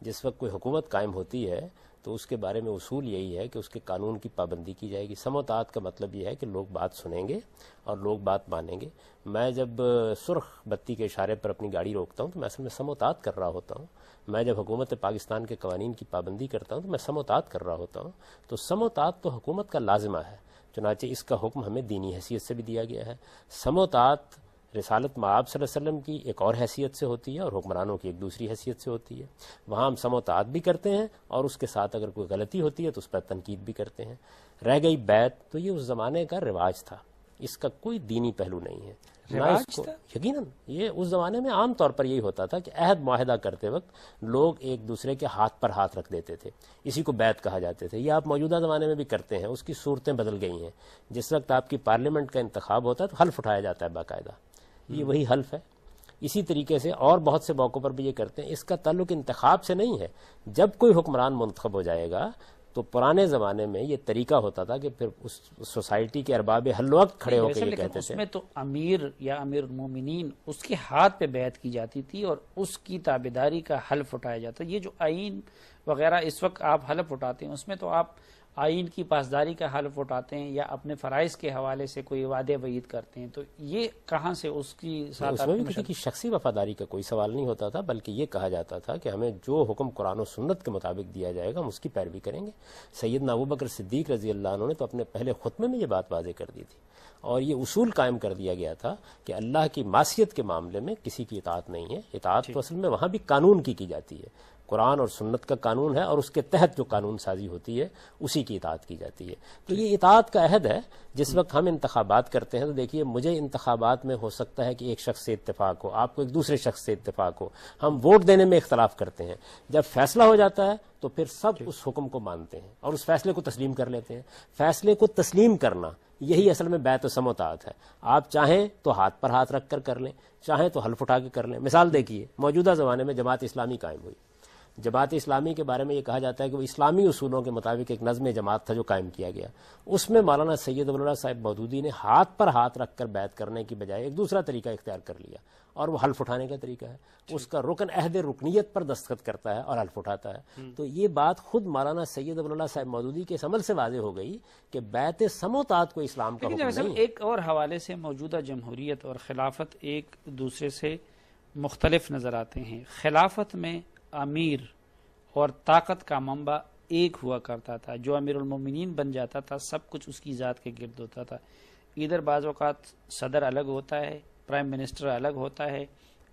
جس وقت کوئی حکومت قائم ہوتی ہے تو اس کے بارے میں اصول یہی ہے کہ اس کے قانون کی پابندی کی جائے گی. سمع و اطاعت کا مطلب یہ ہے کہ لوگ بات سنیں گے اور لوگ بات مانیں گے. میں جب سرخ بتی کے اشارے پر اپنی گاڑی روکتا ہوں تو میں اصل میں سمع و اطاعت کر رہا ہوتا ہوں. میں جب حکومت پاکستان کے قوانین کی پابندی کرتا ہوں تو میں سمع و اطاعت کر رہا ہوتا ہوں. تو سمع و اطاعت تو حکومت کا لازمہ ہے, چنانچہ اس کا حکم ہمیں دینی حیثیت سے بھی دیا گیا ہے. سمع و اطاعت رسالت مآب صلی اللہ علیہ وسلم کی ایک اور حیثیت سے ہوتی ہے اور حکمرانوں کی ایک دوسری حیثیت سے ہوتی ہے. وہاں ہم سمع و اطاعت بھی کرتے ہیں اور اس کے ساتھ اگر کوئی غلطی ہوتی ہے تو اس پر تنقید بھی کرتے ہیں. رہ گئی بیعت, تو یہ اس زمانے کا رواج تھا, اس کا کوئی دینی پہلو نہیں ہے. یقیناً یہ اس زمانے میں عام طور پر یہی ہوتا تھا کہ عہد معاہدہ کرتے وقت لوگ ایک دوسرے کے ہاتھ پر ہاتھ رکھ دیتے تھے, اسی کو بیعت کہا جاتے تھے. یہ آپ موجودہ زمانے میں بھی کرتے ہیں, اس کی صورتیں بدل گئی ہیں. جس وقت آپ کی پارلیمنٹ کا انتخاب ہوتا ہے تو حلف اٹھایا جاتا ہے باقاعدہ, یہ وہی حلف ہے. اسی طریقے سے اور بہت سے موقعوں پر بھی یہ کرتے ہیں. اس کا تعلق انتخاب سے نہیں ہے. جب کوئی حکمران منتخب ہو جائے گا تو پرانے زمانے میں یہ طریقہ ہوتا تھا کہ پھر اس سوسائٹی کے ارباب حل وقت کھڑے ہو کے یہ کہتے تھے. اس میں تو امیر یا امیر المومنین اس کے ہاتھ پہ بیعت کی جاتی تھی اور اس کی تابعداری کا حلف اٹھایا جاتا. یہ جو آئین وغیرہ اس وقت آپ حلف اٹھاتے ہیں, اس میں تو آپ آئین کی پاسداری کا حلف اٹھاتے ہیں یا اپنے فرائض کے حوالے سے کوئی وعدے وعید کرتے ہیں, تو یہ کہاں سے اس کی ساتھ اس میں بھی کسی کی شخصی وفاداری کا کوئی سوال نہیں ہوتا تھا, بلکہ یہ کہا جاتا تھا کہ ہمیں جو حکم قرآن و سنت کے مطابق دیا جائے گا ہم اس کی پیروی کریں گے. سیدنا ابو بکر صدیق رضی اللہ عنہ نے تو اپنے پہلے خطبے میں یہ بات واضح کر دی تھی اور یہ اصول قائم کر دیا گیا تھا کہ اللہ کی معصیت کے معاملے میں کسی کی اطاعت نہیں ہے. اطاعت تو اصل میں وہاں بھی قانون کی جاتی ہے, قرآن اور سنت کا قانون ہے اور اس کے تحت جو قانون سازی ہوتی ہے اسی کی اطاعت کی جاتی ہے. تو یہ اطاعت کا عہد ہے. جس وقت ہم انتخابات کرتے ہیں تو دیکھیے, مجھے انتخابات میں ہو سکتا ہے کہ ایک شخص سے اتفاق ہو, آپ کو ایک دوسرے شخص سے اتفاق ہو, ہم ووٹ دینے میں اختلاف کرتے ہیں. جب فیصلہ ہو جاتا ہے تو پھر سب اس حکم کو مانتے ہیں اور اس فیصلے کو تسلیم کر لیتے ہیں. فیصلے کو تسلیم کرنا یہی اصل میں بیعت و سمع و اطاعت ہے. آپ چاہیں تو ہاتھ پر ہاتھ رکھ کر لیں, چاہیں تو حلف اٹھا کے کر لیں. مثال دیکھیے, موجودہ زمانے میں جماعت اسلامی قائم ہوئی. جماعت اسلامی کے بارے میں یہ کہا جاتا ہے کہ وہ اسلامی اصولوں کے مطابق ایک نظم جماعت تھا جو قائم کیا گیا. اس میں مولانا سید ابو اللہ صاحب مودودی نے ہاتھ پر ہاتھ رکھ کر بیعت کرنے کی بجائے ایک دوسرا طریقہ اختیار کر لیا اور وہ حلف اٹھانے کا طریقہ ہے. اس کا رکن عہد رکنیت پر دستخط کرتا ہے اور حلف اٹھاتا ہے. تو یہ بات خود مولانا سید ابو اللہ صاحب مودودی کے عمل سے واضح ہو گئی کہ بیعت سمع و اطاعت کو اسلام کا حکم نہیں ہے. ایک اور حوالے سے موجودہ جمہوریت اور خلافت ایک دوسرے سے مختلف نظر آتے ہیں. خلافت میں امیر اور طاقت کا منبع ایک ہوا کرتا تھا. جو امیر المومنین بن جاتا تھا سب کچھ اس کی ذات کے گرد ہوتا تھا. ادھر بعض اوقات صدر الگ ہوتا ہے، پرائم منسٹر الگ ہوتا ہے،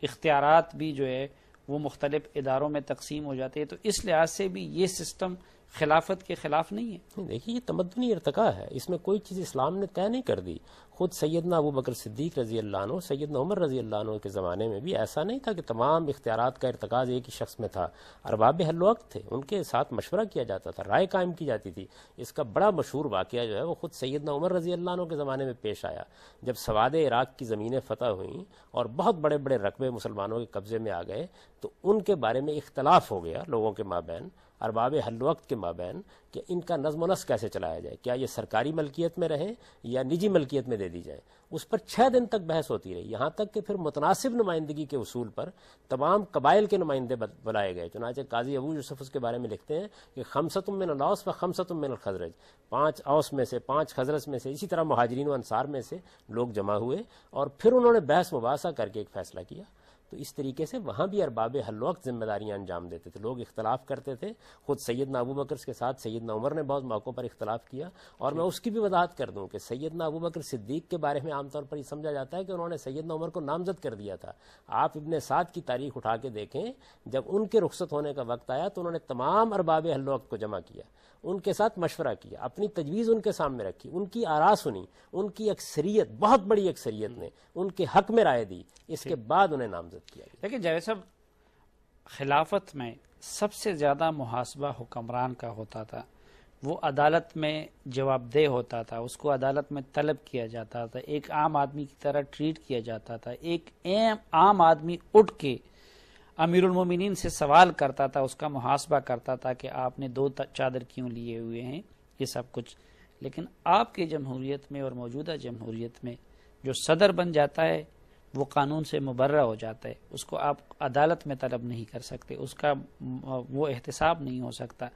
اختیارات بھی جو ہے وہ مختلف اداروں میں تقسیم ہو جاتے ہیں. تو اس لحاظ سے بھی یہ سسٹم خلافت کے خلاف نہیں ہے. دیکھیے یہ تمدنی ارتقاء ہے، اس میں کوئی چیز اسلام نے طے نہیں کر دی. خود سیدنا ابو بکر صدیق رضی اللہ عنہ، سیدنا عمر رضی اللہ عنہ کے زمانے میں بھی ایسا نہیں تھا کہ تمام اختیارات کا ارتکاز ایک ہی شخص میں تھا. ارباب حل وقت تھے، ان کے ساتھ مشورہ کیا جاتا تھا، رائے قائم کی جاتی تھی. اس کا بڑا مشہور واقعہ جو ہے وہ خود سیدنا عمر رضی اللہ عنہ کے زمانے میں پیش آیا، جب سواد عراق کی زمینیں فتح ہوئیں اور بہت بڑے بڑے رقبے مسلمانوں کے قبضے میں آ گئے، تو ان کے بارے میں اختلاف ہو گیا لوگوں کے مابین، ارباب حل وقت کے مابین، کہ ان کا نظم و نسق کیسے چلایا جائے، کیا یہ سرکاری ملکیت میں رہیں یا نجی ملکیت میں دے دی جائے. اس پر 6 دن تک بحث ہوتی رہی، یہاں تک کہ پھر متناسب نمائندگی کے اصول پر تمام قبائل کے نمائندے بلائے گئے. چنانچہ قاضی ابو یوسف اس کے بارے میں لکھتے ہیں کہ خمسۃ من الاوس و خمسۃ من الخزرج، 5 اوس میں سے 5 خزرج میں سے، اسی طرح مہاجرین و انصار میں سے لوگ جمع ہوئے اور پھر انہوں نے بحث مباحثہ کر کے ایک فیصلہ کیا. تو اس طریقے سے وہاں بھی ارباب حل وقت ذمہ داریاں انجام دیتے تھے. لوگ اختلاف کرتے تھے، خود سیدنا ابو بکر کے ساتھ سیدنا عمر نے بہت موقعوں پر اختلاف کیا. اور میں اس کی بھی وضاحت کر دوں کہ سیدنا ابو بکر صدیق کے بارے میں عام طور پر یہ سمجھا جاتا ہے کہ انہوں نے سیدنا عمر کو نامزد کر دیا تھا. آپ ابن سعد کی تاریخ اٹھا کے دیکھیں، جب ان کے رخصت ہونے کا وقت آیا تو انہوں نے تمام ارباب حل وقت کو جمع کیا، ان کے ساتھ مشورہ کیا، اپنی تجویز ان کے سامنے رکھی، ان کی آراء سنی، ان کی اکثریت، بہت بڑی اکثریت نے ان کے حق میں رائے دی، اس کے بعد انہیں نامزد کیا. لیکن جاوید صاحب، خلافت میں سب سے زیادہ محاسبہ حکمران کا ہوتا تھا. وہ عدالت میں جواب دہ ہوتا تھا، اس کو عدالت میں طلب کیا جاتا تھا، ایک عام آدمی کی طرح ٹریٹ کیا جاتا تھا. ایک عام آدمی اٹھ کے امیر المومنین سے سوال کرتا تھا، اس کا محاسبہ کرتا تھا کہ آپ نے 2 چادر کیوں لیے ہوئے ہیں، یہ سب کچھ. لیکن آپ کی جمہوریت میں اور موجودہ جمہوریت میں جو صدر بن جاتا ہے وہ قانون سے مبرہ ہو جاتا ہے، اس کو آپ عدالت میں طلب نہیں کر سکتے، اس کا وہ احتساب نہیں ہو سکتا.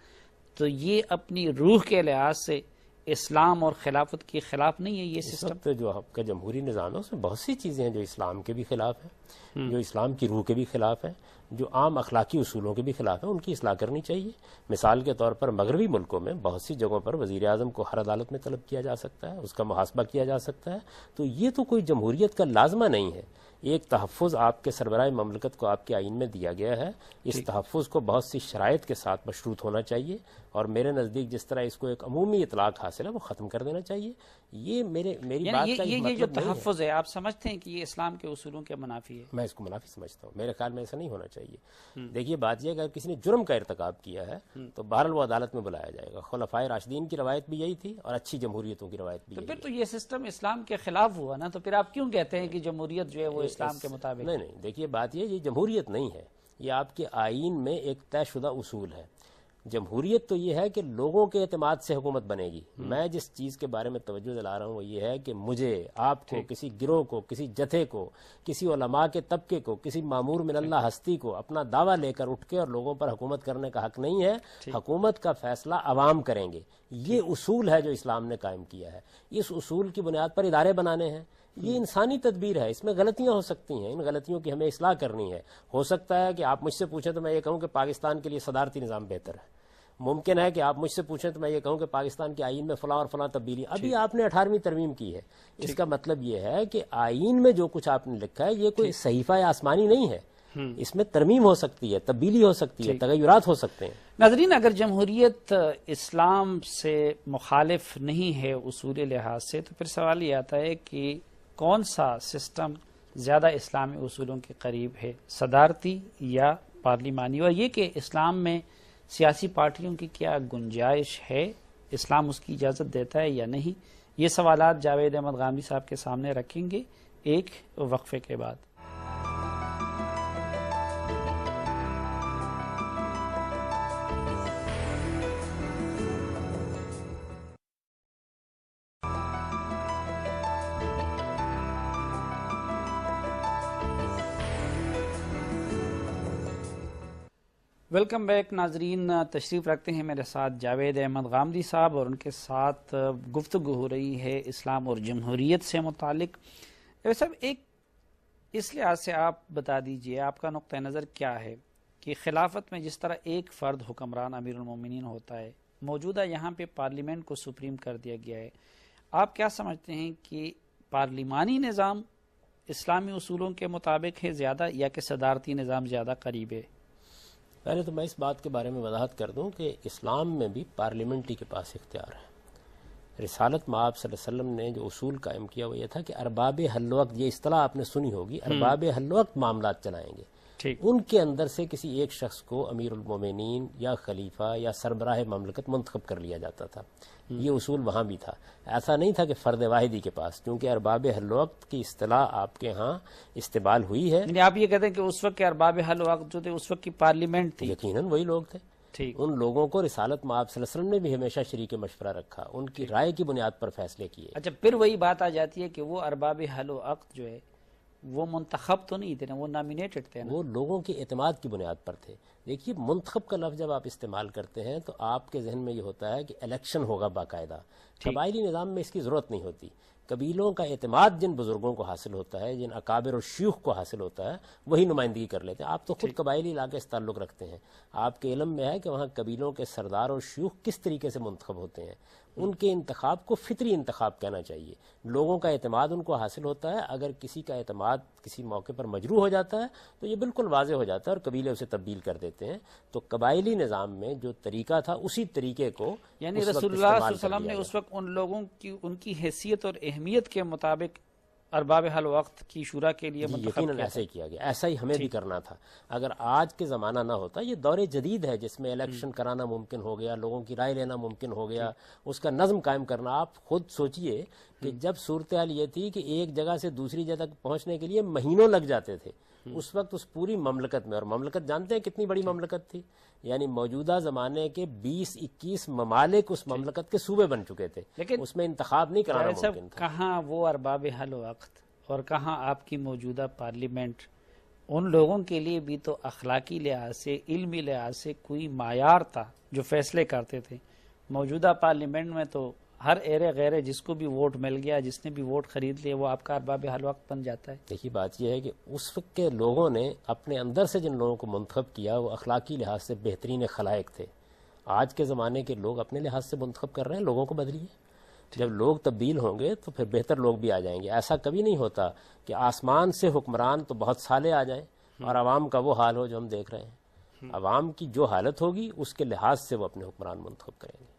تو یہ اپنی روح کے لحاظ سے اسلام اور خلافت کے خلاف نہیں ہے یہ سسٹم؟ جو آپ کا جمہوری نظام ہے اس میں بہت سی چیزیں ہیں جو اسلام کے بھی خلاف ہیں، جو اسلام کی روح کے بھی خلاف ہیں، جو عام اخلاقی اصولوں کے بھی خلاف ہیں. ان کی اصلاح کرنی چاہیے. مثال کے طور پر مغربی ملکوں میں بہت سی جگہوں پر وزیر اعظم کو ہر عدالت میں طلب کیا جا سکتا ہے، اس کا محاسبہ کیا جا سکتا ہے. تو یہ تو کوئی جمہوریت کا لازمہ نہیں ہے. ایک تحفظ آپ کے سربراہ مملکت کو آپ کے آئین میں دیا گیا ہے، اس تحفظ کو بہت سی شرائط کے ساتھ مشروط ہونا چاہیے، اور میرے نزدیک جس طرح اس کو ایک عمومی اطلاق حاصل ہے وہ ختم کر دینا چاہیے. یہ میری بات کا یہ جو تحفظ ہے، آپ سمجھتے ہیں کہ یہ اسلام کے اصولوں کے منافی ہے؟ میں اس کو منافی سمجھتا ہوں. میرے خیال میں ایسا نہیں ہونا چاہیے. دیکھیے بات یہ ہے کہ اگر کسی نے جرم کا ارتکاب کیا ہے تو بہرحال وہ عدالت میں بلایا جائے گا. خلفائے راشدین کی روایت بھی یہی تھی اور اچھی جمہوریتوں کی روایت بھی یہی. پھر تو یہ سسٹم اسلام کے خلاف ہوا نا. تو پھر آپ کیوں کہتے ہیں کہ جمہوریت جو ہے وہ اسلام کے مطابق؟ نہیں، دیکھیے بات یہ جمہوریت نہیں ہے، یہ آپ کے آئین میں ایک طے شدہ اصول ہے. جمہوریت تو یہ ہے کہ لوگوں کے اعتماد سے حکومت بنے گی. میں جس چیز کے بارے میں توجہ دلا رہا ہوں وہ یہ ہے کہ مجھے، آپ کو، کسی گروہ کو، کسی جتھے کو، کسی علماء کے طبقے کو، کسی معمور من اللہ ہستی کو اپنا دعویٰ لے کر اٹھ کے اور لوگوں پر حکومت کرنے کا حق نہیں ہے. حکومت کا فیصلہ عوام کریں گے. یہ اصول ہے جو اسلام نے قائم کیا ہے. اس اصول کی بنیاد پر ادارے بنانے ہیں. یہ انسانی تدبیر ہے، اس میں غلطیاں ہو سکتی ہیں، ان غلطیوں کی ہمیں اصلاح کرنی ہے. ہو سکتا ہے کہ آپ مجھ سے پوچھیں تو میں یہ کہوں کہ پاکستان کے لیے صدارتی نظام بہتر ہے. ممکن ہے کہ آپ مجھ سے پوچھیں تو میں یہ کہوں کہ پاکستان کے آئین میں فلاں اور فلاں تبدیلی. ابھی آپ نے 18ویں ترمیم کی ہے. اس کا مطلب یہ ہے کہ آئین میں جو کچھ آپ نے لکھا ہے یہ کوئی صحیفہ آسمانی نہیں ہے. اس میں ترمیم ہو سکتی ہے، تبدیلی ہو سکتی ہے، تغیرات ہو سکتے ہیں. ناظرین، اگر جمہوریت اسلام سے مخالف نہیں ہے اصول لحاظ سے، تو پھر سوال یہ آتا ہے کہ کون سا سسٹم زیادہ اسلامی اصولوں کے قریب ہے، صدارتی یا پارلیمانی؟ اور یہ کہ اسلام میں سیاسی پارٹیوں کی کیا گنجائش ہے، اسلام اس کی اجازت دیتا ہے یا نہیں؟ یہ سوالات جاوید احمد غامدی صاحب کے سامنے رکھیں گے ایک وقفے کے بعد. ویلکم بیک ناظرین، تشریف رکھتے ہیں میرے ساتھ جاوید احمد غامدی صاحب، اور ان کے ساتھ گفتگو ہو رہی ہے اسلام اور جمہوریت سے متعلق. صاحب، ایک اس لحاظ سے آپ بتا دیجئے آپ کا نقطہ نظر کیا ہے کہ خلافت میں جس طرح ایک فرد حکمران امیر المومنین ہوتا ہے، موجودہ یہاں پہ پارلیمنٹ کو سپریم کر دیا گیا ہے، آپ کیا سمجھتے ہیں کہ پارلیمانی نظام اسلامی اصولوں کے مطابق ہے زیادہ یا کہ صدارتی نظام زیادہ قریب ہے؟ پہلے تو میں اس بات کے بارے میں وضاحت کر دوں کہ اسلام میں بھی پارلیمنٹ کے پاس اختیار ہے۔ رسالت مآب صلی اللہ علیہ وسلم نے جو اصول قائم کیا وہ یہ تھا کہ ارباب حل وقت، یہ اصطلاح آپ نے سنی ہوگی، ارباب حل وقت معاملات چلائیں گے، ان کے اندر سے کسی ایک شخص کو امیر المومنین یا خلیفہ یا سربراہ مملکت منتخب کر لیا جاتا تھا۔ یہ اصول وہاں بھی تھا، ایسا نہیں تھا کہ فرد واحدی کے پاس، کیونکہ ارباب حل وقت کی اصطلاح آپ کے ہاں استعمال ہوئی ہے۔ یعنی آپ یہ کہتے ہیں کہ اس وقت کے ارباب حل وقت جو تھے اس وقت کی پارلیمنٹ تھی، یقیناً وہی لوگ تھے۔ ان لوگوں کو رسالت مآب صلی اللہ علیہ وسلم نے بھی ہمیشہ شریک مشورہ رکھا، ان کی رائے کی بنیاد پر فیصلے کیے۔ اچھا، پھر وہی بات آ جاتی ہے کہ وہ ارباب حل و عقد جو ہے وہ منتخب تو نہیں تھے نا، وہ نامینیٹڈ تھے نا، وہ لوگوں کے اعتماد کی بنیاد پر تھے۔ دیکھیے، منتخب کا لفظ جب آپ استعمال کرتے ہیں تو آپ کے ذہن میں یہ ہوتا ہے کہ الیکشن ہوگا باقاعدہ۔ قبائلی نظام میں اس کی ضرورت نہیں ہوتی۔ قبیلوں کا اعتماد جن بزرگوں کو حاصل ہوتا ہے، جن اکابر اور شیوخ کو حاصل ہوتا ہے، وہی نمائندگی کر لیتے ہیں۔ آپ تو خود قبائلی علاقے سے تعلق رکھتے ہیں، آپ کے علم میں ہے کہ وہاں قبیلوں کے سردار اور شیوخ کس طریقے سے منتخب ہوتے ہیں۔ ان کے انتخاب کو فطری انتخاب کہنا چاہیے۔ لوگوں کا اعتماد ان کو حاصل ہوتا ہے، اگر کسی کا اعتماد کسی موقع پر مجروح ہو جاتا ہے تو یہ بالکل واضح ہو جاتا ہے اور قبیلے اسے تبدیل کر دیتے ہیں۔ تو قبائلی نظام میں جو طریقہ تھا اسی طریقے کو یعنی رسول اللہ صلی اللہ علیہ وسلم نے اس وقت ان لوگوں کی ان کی حیثیت اور اہمیت کے مطابق ارباب حل وقت کی شورا کے لیے یقیناً ایسا ہی کیا گیا، ایسا ہی ہمیں بھی کرنا تھا۔ اگر آج کے زمانہ نہ ہوتا، یہ دور جدید ہے جس میں الیکشن کرانا ممکن ہو گیا، لوگوں کی رائے لینا ممکن ہو گیا، اس کا نظم قائم کرنا۔ آپ خود سوچئے کہ جب صورتحال یہ تھی کہ ایک جگہ سے دوسری جگہ تک پہنچنے کے لیے مہینوں لگ جاتے تھے، اس وقت اس پوری مملکت میں، اور مملکت جانتے ہیں کتنی بڑی مملکت تھی، یعنی موجودہ زمانے کے 20-21 ممالک اس مملکت کے صوبے بن چکے تھے، لیکن اس میں انتخاب نہیں کرانا ممکن تھا۔ کہاں وہ ارباب حل وقت اور کہاں آپ کی موجودہ پارلیمنٹ ان لوگوں کے لیے بھی تو اخلاقی لحاظ سے، علمی لحاظ سے کوئی معیار تھا جو فیصلے کرتے تھے۔ موجودہ پارلیمنٹ میں تو ہر ایرے غیرے جس کو بھی ووٹ مل گیا، جس نے بھی ووٹ خرید لیا، وہ آپ کا ارباب حل وقت بن جاتا ہے۔ دیکھیے، بات یہ ہے کہ اس وقت کے لوگوں نے اپنے اندر سے جن لوگوں کو منتخب کیا وہ اخلاقی لحاظ سے بہترین خلائق تھے۔ آج کے زمانے کے لوگ اپنے لحاظ سے منتخب کر رہے ہیں، لوگوں کو بدلیے۔ جب لوگ تبدیل ہوں گے تو پھر بہتر لوگ بھی آ جائیں گے۔ ایسا کبھی نہیں ہوتا کہ آسمان سے حکمران تو بہت سالے آ جائیں اور عوام کا وہ حال ہو جو ہم دیکھ رہے ہیں۔ عوام کی جو حالت ہوگی اس کے لحاظ سے وہ اپنے حکمران منتخب کریں گے۔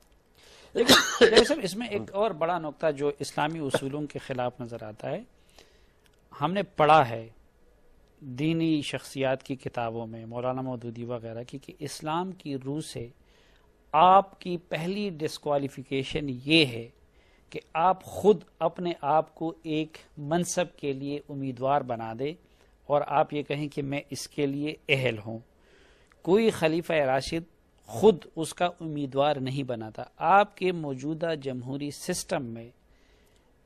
لیکن اس میں ایک اور بڑا نقطہ جو اسلامی اصولوں کے خلاف نظر آتا ہے، ہم نے پڑھا ہے دینی شخصیات کی کتابوں میں، مولانا مودودی وغیرہ کی، کہ اسلام کی روح سے آپ کی پہلی ڈسکوالیفیکیشن یہ ہے کہ آپ خود اپنے آپ کو ایک منصب کے لیے امیدوار بنا دے اور آپ یہ کہیں کہ میں اس کے لیے اہل ہوں۔ کوئی خلیفہ راشد خود اس کا امیدوار نہیں بناتا۔ آپ کے موجودہ جمہوری سسٹم میں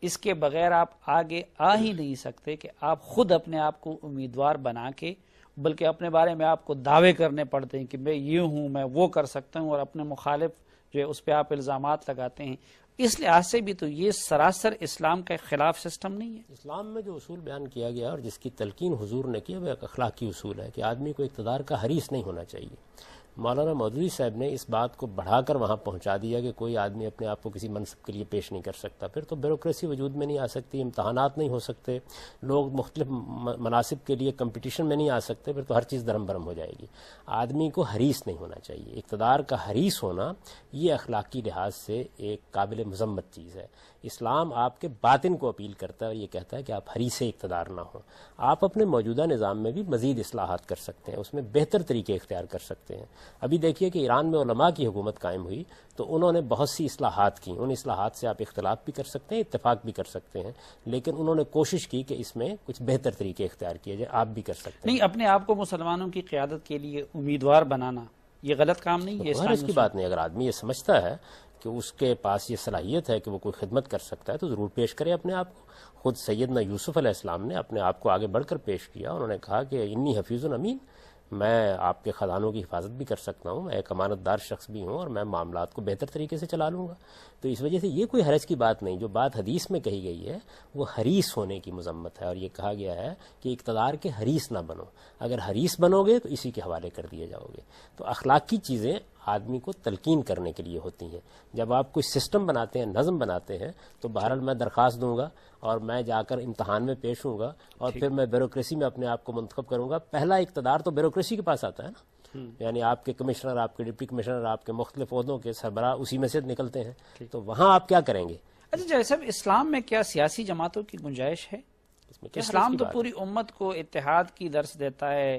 اس کے بغیر آپ آگے آ ہی نہیں سکتے کہ آپ خود اپنے آپ کو امیدوار بنا کے، بلکہ اپنے بارے میں آپ کو دعوے کرنے پڑتے ہیں کہ میں یہ ہوں، میں وہ کر سکتا ہوں، اور اپنے مخالف جو ہے اس پہ آپ الزامات لگاتے ہیں۔ اس لحاظ سے بھی تو یہ سراسر اسلام کا خلاف سسٹم نہیں ہے۔ اسلام میں جو اصول بیان کیا گیا اور جس کی تلقین حضور نے کی، وہ ایک اخلاقی اصول ہے کہ آدمی کو اقتدار کا حریص نہیں ہونا چاہیے۔ مولانا مودودی صاحب نے اس بات کو بڑھا کر وہاں پہنچا دیا کہ کوئی آدمی اپنے آپ کو کسی منصب کے لیے پیش نہیں کر سکتا، پھر تو بیوروکریسی وجود میں نہیں آ سکتی، امتحانات نہیں ہو سکتے، لوگ مختلف مناصب کے لیے کمپٹیشن میں نہیں آ سکتے، پھر تو ہر چیز درم برم ہو جائے گی۔ آدمی کو حریص نہیں ہونا چاہیے۔ اقتدار کا حریص ہونا یہ اخلاقی لحاظ سے ایک قابل مذمت چیز ہے۔ اسلام آپ کے باطن کو اپیل کرتا ہے اور یہ کہتا ہے کہ آپ حریص اقتدار نہ ہوں۔ آپ اپنے موجودہ نظام میں بھی مزید اصلاحات کر سکتے ہیں، اس میں بہتر طریقے اختیار کر سکتے ہیں۔ ابھی دیکھیے کہ ایران میں علماء کی حکومت قائم ہوئی تو انہوں نے بہت سی اصلاحات کی۔ ان اصلاحات سے آپ اختلاف بھی کر سکتے ہیں، اتفاق بھی کر سکتے ہیں، لیکن انہوں نے کوشش کی کہ اس میں کچھ بہتر طریقے اختیار کیے جائے۔ آپ بھی کر سکتے ہیں۔ نہیں، اپنے آپ کو مسلمانوں کی قیادت کے لیے امیدوار بنانا یہ غلط کام نہیں ہے۔ اس کی بات نہیں۔ اگر آدمی یہ سمجھتا ہے کہ اس کے پاس یہ صلاحیت ہے کہ وہ کوئی خدمت کر سکتا ہے تو ضرور پیش کرے اپنے آپ کو۔ خود سیدنا یوسف علیہ السلام نے اپنے آپ کو آگے بڑھ کر پیش کیا، انہوں نے کہا کہ انی حفیظ امین، میں آپ کے خزانوں کی حفاظت بھی کر سکتا ہوں، میں ایک امانت دار شخص بھی ہوں، اور میں معاملات کو بہتر طریقے سے چلا لوں گا. تو اس وجہ سے یہ کوئی حرج کی بات نہیں. جو بات حدیث میں کہی گئی ہے وہ حریص ہونے کی مذمت ہے، اور یہ کہا گیا ہے کہ اقتدار کے حریص نہ بنو. اگر حریص بنو گے تو اسی کے حوالے کر دیے جاؤ گے. تو اخلاقی چیزیں آدمی کو تلقین کرنے کے لیے ہوتی ہیں. جب آپ کوئی سسٹم بناتے ہیں، نظم بناتے ہیں، تو بہرحال میں درخواست دوں گا اور میں جا کر امتحان میں پیش ہوں گا، اور پھر میں بیوروکریسی میں اپنے آپ کو منتخب کروں گا. پہلا اقتدار تو بیوروکریسی کے پاس آتا ہے نا، یعنی آپ کے کمشنر، آپ کے ڈپٹی کمشنر، آپ کے مختلف عہدوں کے سربراہ اسی میں سے نکلتے ہیں. تو وہاں آپ کیا کریں گے؟ اچھا جیسے اسلام میں کیا سیاسی جماعتوں کی گنجائش ہے؟ اسلام تو پوری امت کو اتحاد کی درس دیتا ہے،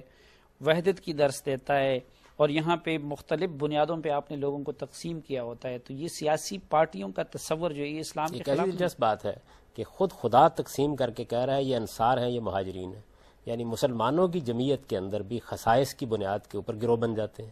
وحدت کی درس دیتا ہے، اور یہاں پہ مختلف بنیادوں پہ آپ نے لوگوں کو تقسیم کیا ہوتا ہے. تو یہ سیاسی پارٹیوں کا تصور جو ہے یہ اسلام کے خلاف دلچسپ بات ہے کہ خود خدا تقسیم کر کے کہہ رہا ہے یہ انصار ہیں، یہ مہاجرین ہیں. یعنی مسلمانوں کی جمعیت کے اندر بھی خصائص کی بنیاد کے اوپر گروہ بن جاتے ہیں.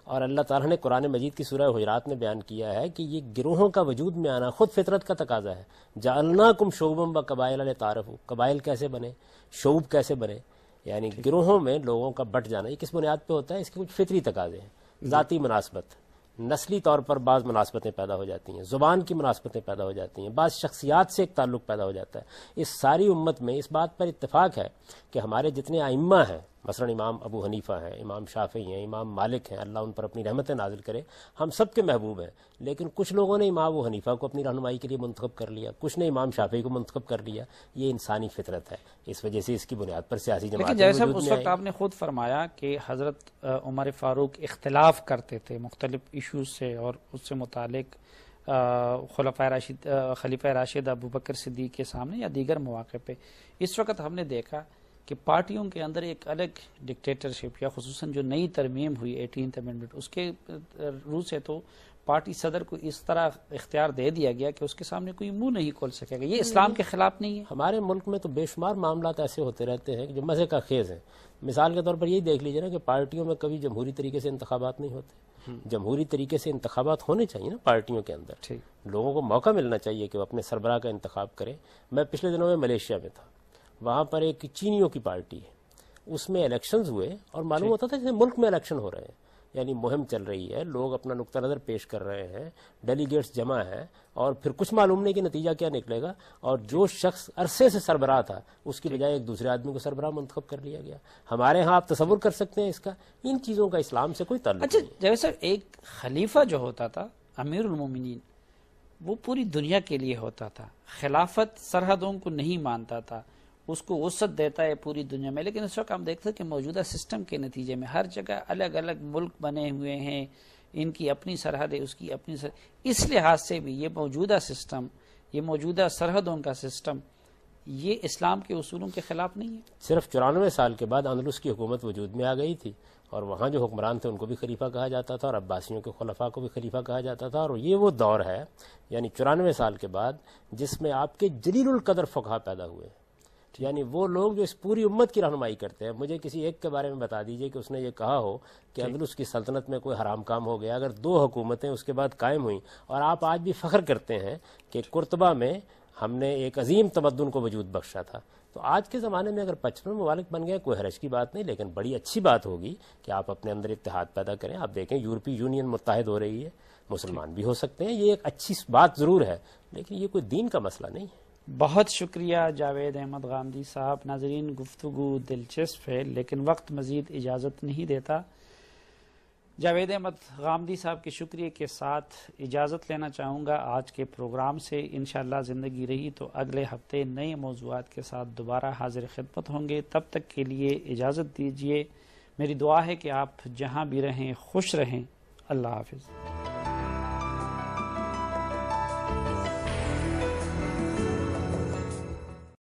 اور اللہ تعالیٰ نے قرآن مجید کی سورہ حجرات میں بیان کیا ہے کہ یہ گروہوں کا وجود میں آنا خود فطرت کا تقاضا ہے. جعلناکم شعوبا وقبائل لتعارفوا. قبائل کیسے بنے، شعوب کیسے بنے، یعنی گروہوں میں لوگوں کا بٹ جانا. یہ کس بنیاد پہ ہوتا ہے؟ اس کے کچھ فطری تقاضے ہیں. ذاتی مناسبت، نسلی طور پر بعض مناسبتیں پیدا ہو جاتی ہیں، زبان کی مناسبتیں پیدا ہو جاتی ہیں، بعض شخصیات سے ایک تعلق پیدا ہو جاتا ہے. اس ساری امت میں اس بات پر اتفاق ہے کہ ہمارے جتنے ائمہ ہیں، مثلا امام ابو حنیفہ ہیں، امام شافعی ہیں، امام مالک ہیں، اللہ ان پر اپنی رحمتیں نازل کرے، ہم سب کے محبوب ہیں. لیکن کچھ لوگوں نے امام ابو حنیفہ کو اپنی رہنمائی کے لیے منتخب کر لیا، کچھ نے امام شافعی کو منتخب کر لیا. یہ انسانی فطرت ہے، اس وجہ سے اس کی بنیاد پر سیاسی جماعتیں جیسا وجود اس میں وقت آپ نے خود فرمایا کہ حضرت عمر فاروق اختلاف کرتے تھے مختلف ایشوز سے، اور اس سے متعلق خلیفہ راشد ابو بکر صدیق کے سامنے یا دیگر مواقع پہ. اس وقت ہم نے دیکھا کہ پارٹیوں کے اندر ایک الگ ڈکٹیٹرشپ، یا خصوصاً جو نئی ترمیم ہوئی 18th امینڈمنٹ، اس کے روح سے تو پارٹی صدر کو اس طرح اختیار دے دیا گیا کہ اس کے سامنے کوئی منہ نہیں کھول سکے گا. یہ اسلام کے خلاف نہیں ہے؟ ہمارے ملک میں تو بے شمار معاملات ایسے ہوتے رہتے ہیں کہ جو مزے کا خیز ہیں. مثال کے طور پر یہی دیکھ لیجیے نا کہ پارٹیوں میں کبھی جمہوری طریقے سے انتخابات نہیں ہوتے. جمہوری طریقے سے انتخابات ہونے چاہیے نا پارٹیوں کے اندر. لوگوں کو موقع ملنا چاہیے کہ وہ اپنے سربراہ کا انتخاب کریں. میں پچھلے دنوں میں ملیشیا میں تھا، وہاں پر ایک چینیوں کی پارٹی ہے، اس میں الیکشنز ہوئے اور معلوم ہوتا تھا جیسے ملک میں الیکشن ہو رہے ہیں. یعنی مہم چل رہی ہے، لوگ اپنا نقطہ نظر پیش کر رہے ہیں، ڈیلیگیٹس جمع ہیں، اور پھر کچھ معلوم نہیں کہ نتیجہ کیا نکلے گا. اور جو شخص عرصے سے سربراہ تھا اس کی بجائے ایک دوسرے آدمی کو سربراہ منتخب کر لیا گیا. ہمارے ہاں آپ تصور کر سکتے ہیں اس کا. ان چیزوں کا اسلام سے کوئی تعلق نہیں. جیسے ایک خلیفہ جو ہوتا تھا امیر المومنین، وہ پوری دنیا کے لیے ہوتا تھا. خلافت سرحدوں کو نہیں مانتا تھا، اس کو وسعت دیتا ہے پوری دنیا میں. لیکن اس وقت ہم دیکھتے ہیں کہ موجودہ سسٹم کے نتیجے میں ہر جگہ الگ الگ ملک بنے ہوئے ہیں، ان کی اپنی سرحد ہے، اس کی اپنی سرحد. اس لحاظ سے بھی یہ موجودہ سسٹم، یہ موجودہ سرحدوں کا سسٹم، یہ اسلام کے اصولوں کے خلاف نہیں ہے. صرف 94 سال کے بعد اندلس کی حکومت وجود میں آ گئی تھی، اور وہاں جو حکمران تھے ان کو بھی خلیفہ کہا جاتا تھا، اور عباسیوں کے خلفاء کو بھی خلیفہ کہا جاتا تھا. اور یہ وہ دور ہے، یعنی 94 سال کے بعد، جس میں آپ کے جلیل القدر فقہا پیدا ہوئے. یعنی وہ لوگ جو اس پوری امت کی رہنمائی کرتے ہیں. مجھے کسی ایک کے بارے میں بتا دیجئے کہ اس نے یہ کہا ہو کہ اندلس کی سلطنت میں کوئی حرام کام ہو گیا. اگر 2 حکومتیں اس کے بعد قائم ہوئیں، اور آپ آج بھی فخر کرتے ہیں کہ قرطبہ میں ہم نے ایک عظیم تمدن کو وجود بخشا تھا. تو آج کے زمانے میں اگر 55 ممالک بن گئے، کوئی حرج کی بات نہیں، لیکن بڑی اچھی بات ہوگی کہ آپ اپنے اندر اتحاد پیدا کریں. آپ دیکھیں یورپی یونین متحد ہو رہی ہے، مسلمان بھی ہو سکتے ہیں. یہ ایک اچھی بات ضرور ہے، لیکن یہ کوئی دین کا مسئلہ نہیں ہے. بہت شکریہ جاوید احمد غامدی صاحب. ناظرین، گفتگو دلچسپ ہے لیکن وقت مزید اجازت نہیں دیتا. جاوید احمد غامدی صاحب کے شکریہ کے ساتھ اجازت لینا چاہوں گا آج کے پروگرام سے. انشاءاللہ زندگی رہی تو اگلے ہفتے نئے موضوعات کے ساتھ دوبارہ حاضر خدمت ہوں گے. تب تک کے لیے اجازت دیجیے. میری دعا ہے کہ آپ جہاں بھی رہیں خوش رہیں. اللہ حافظ.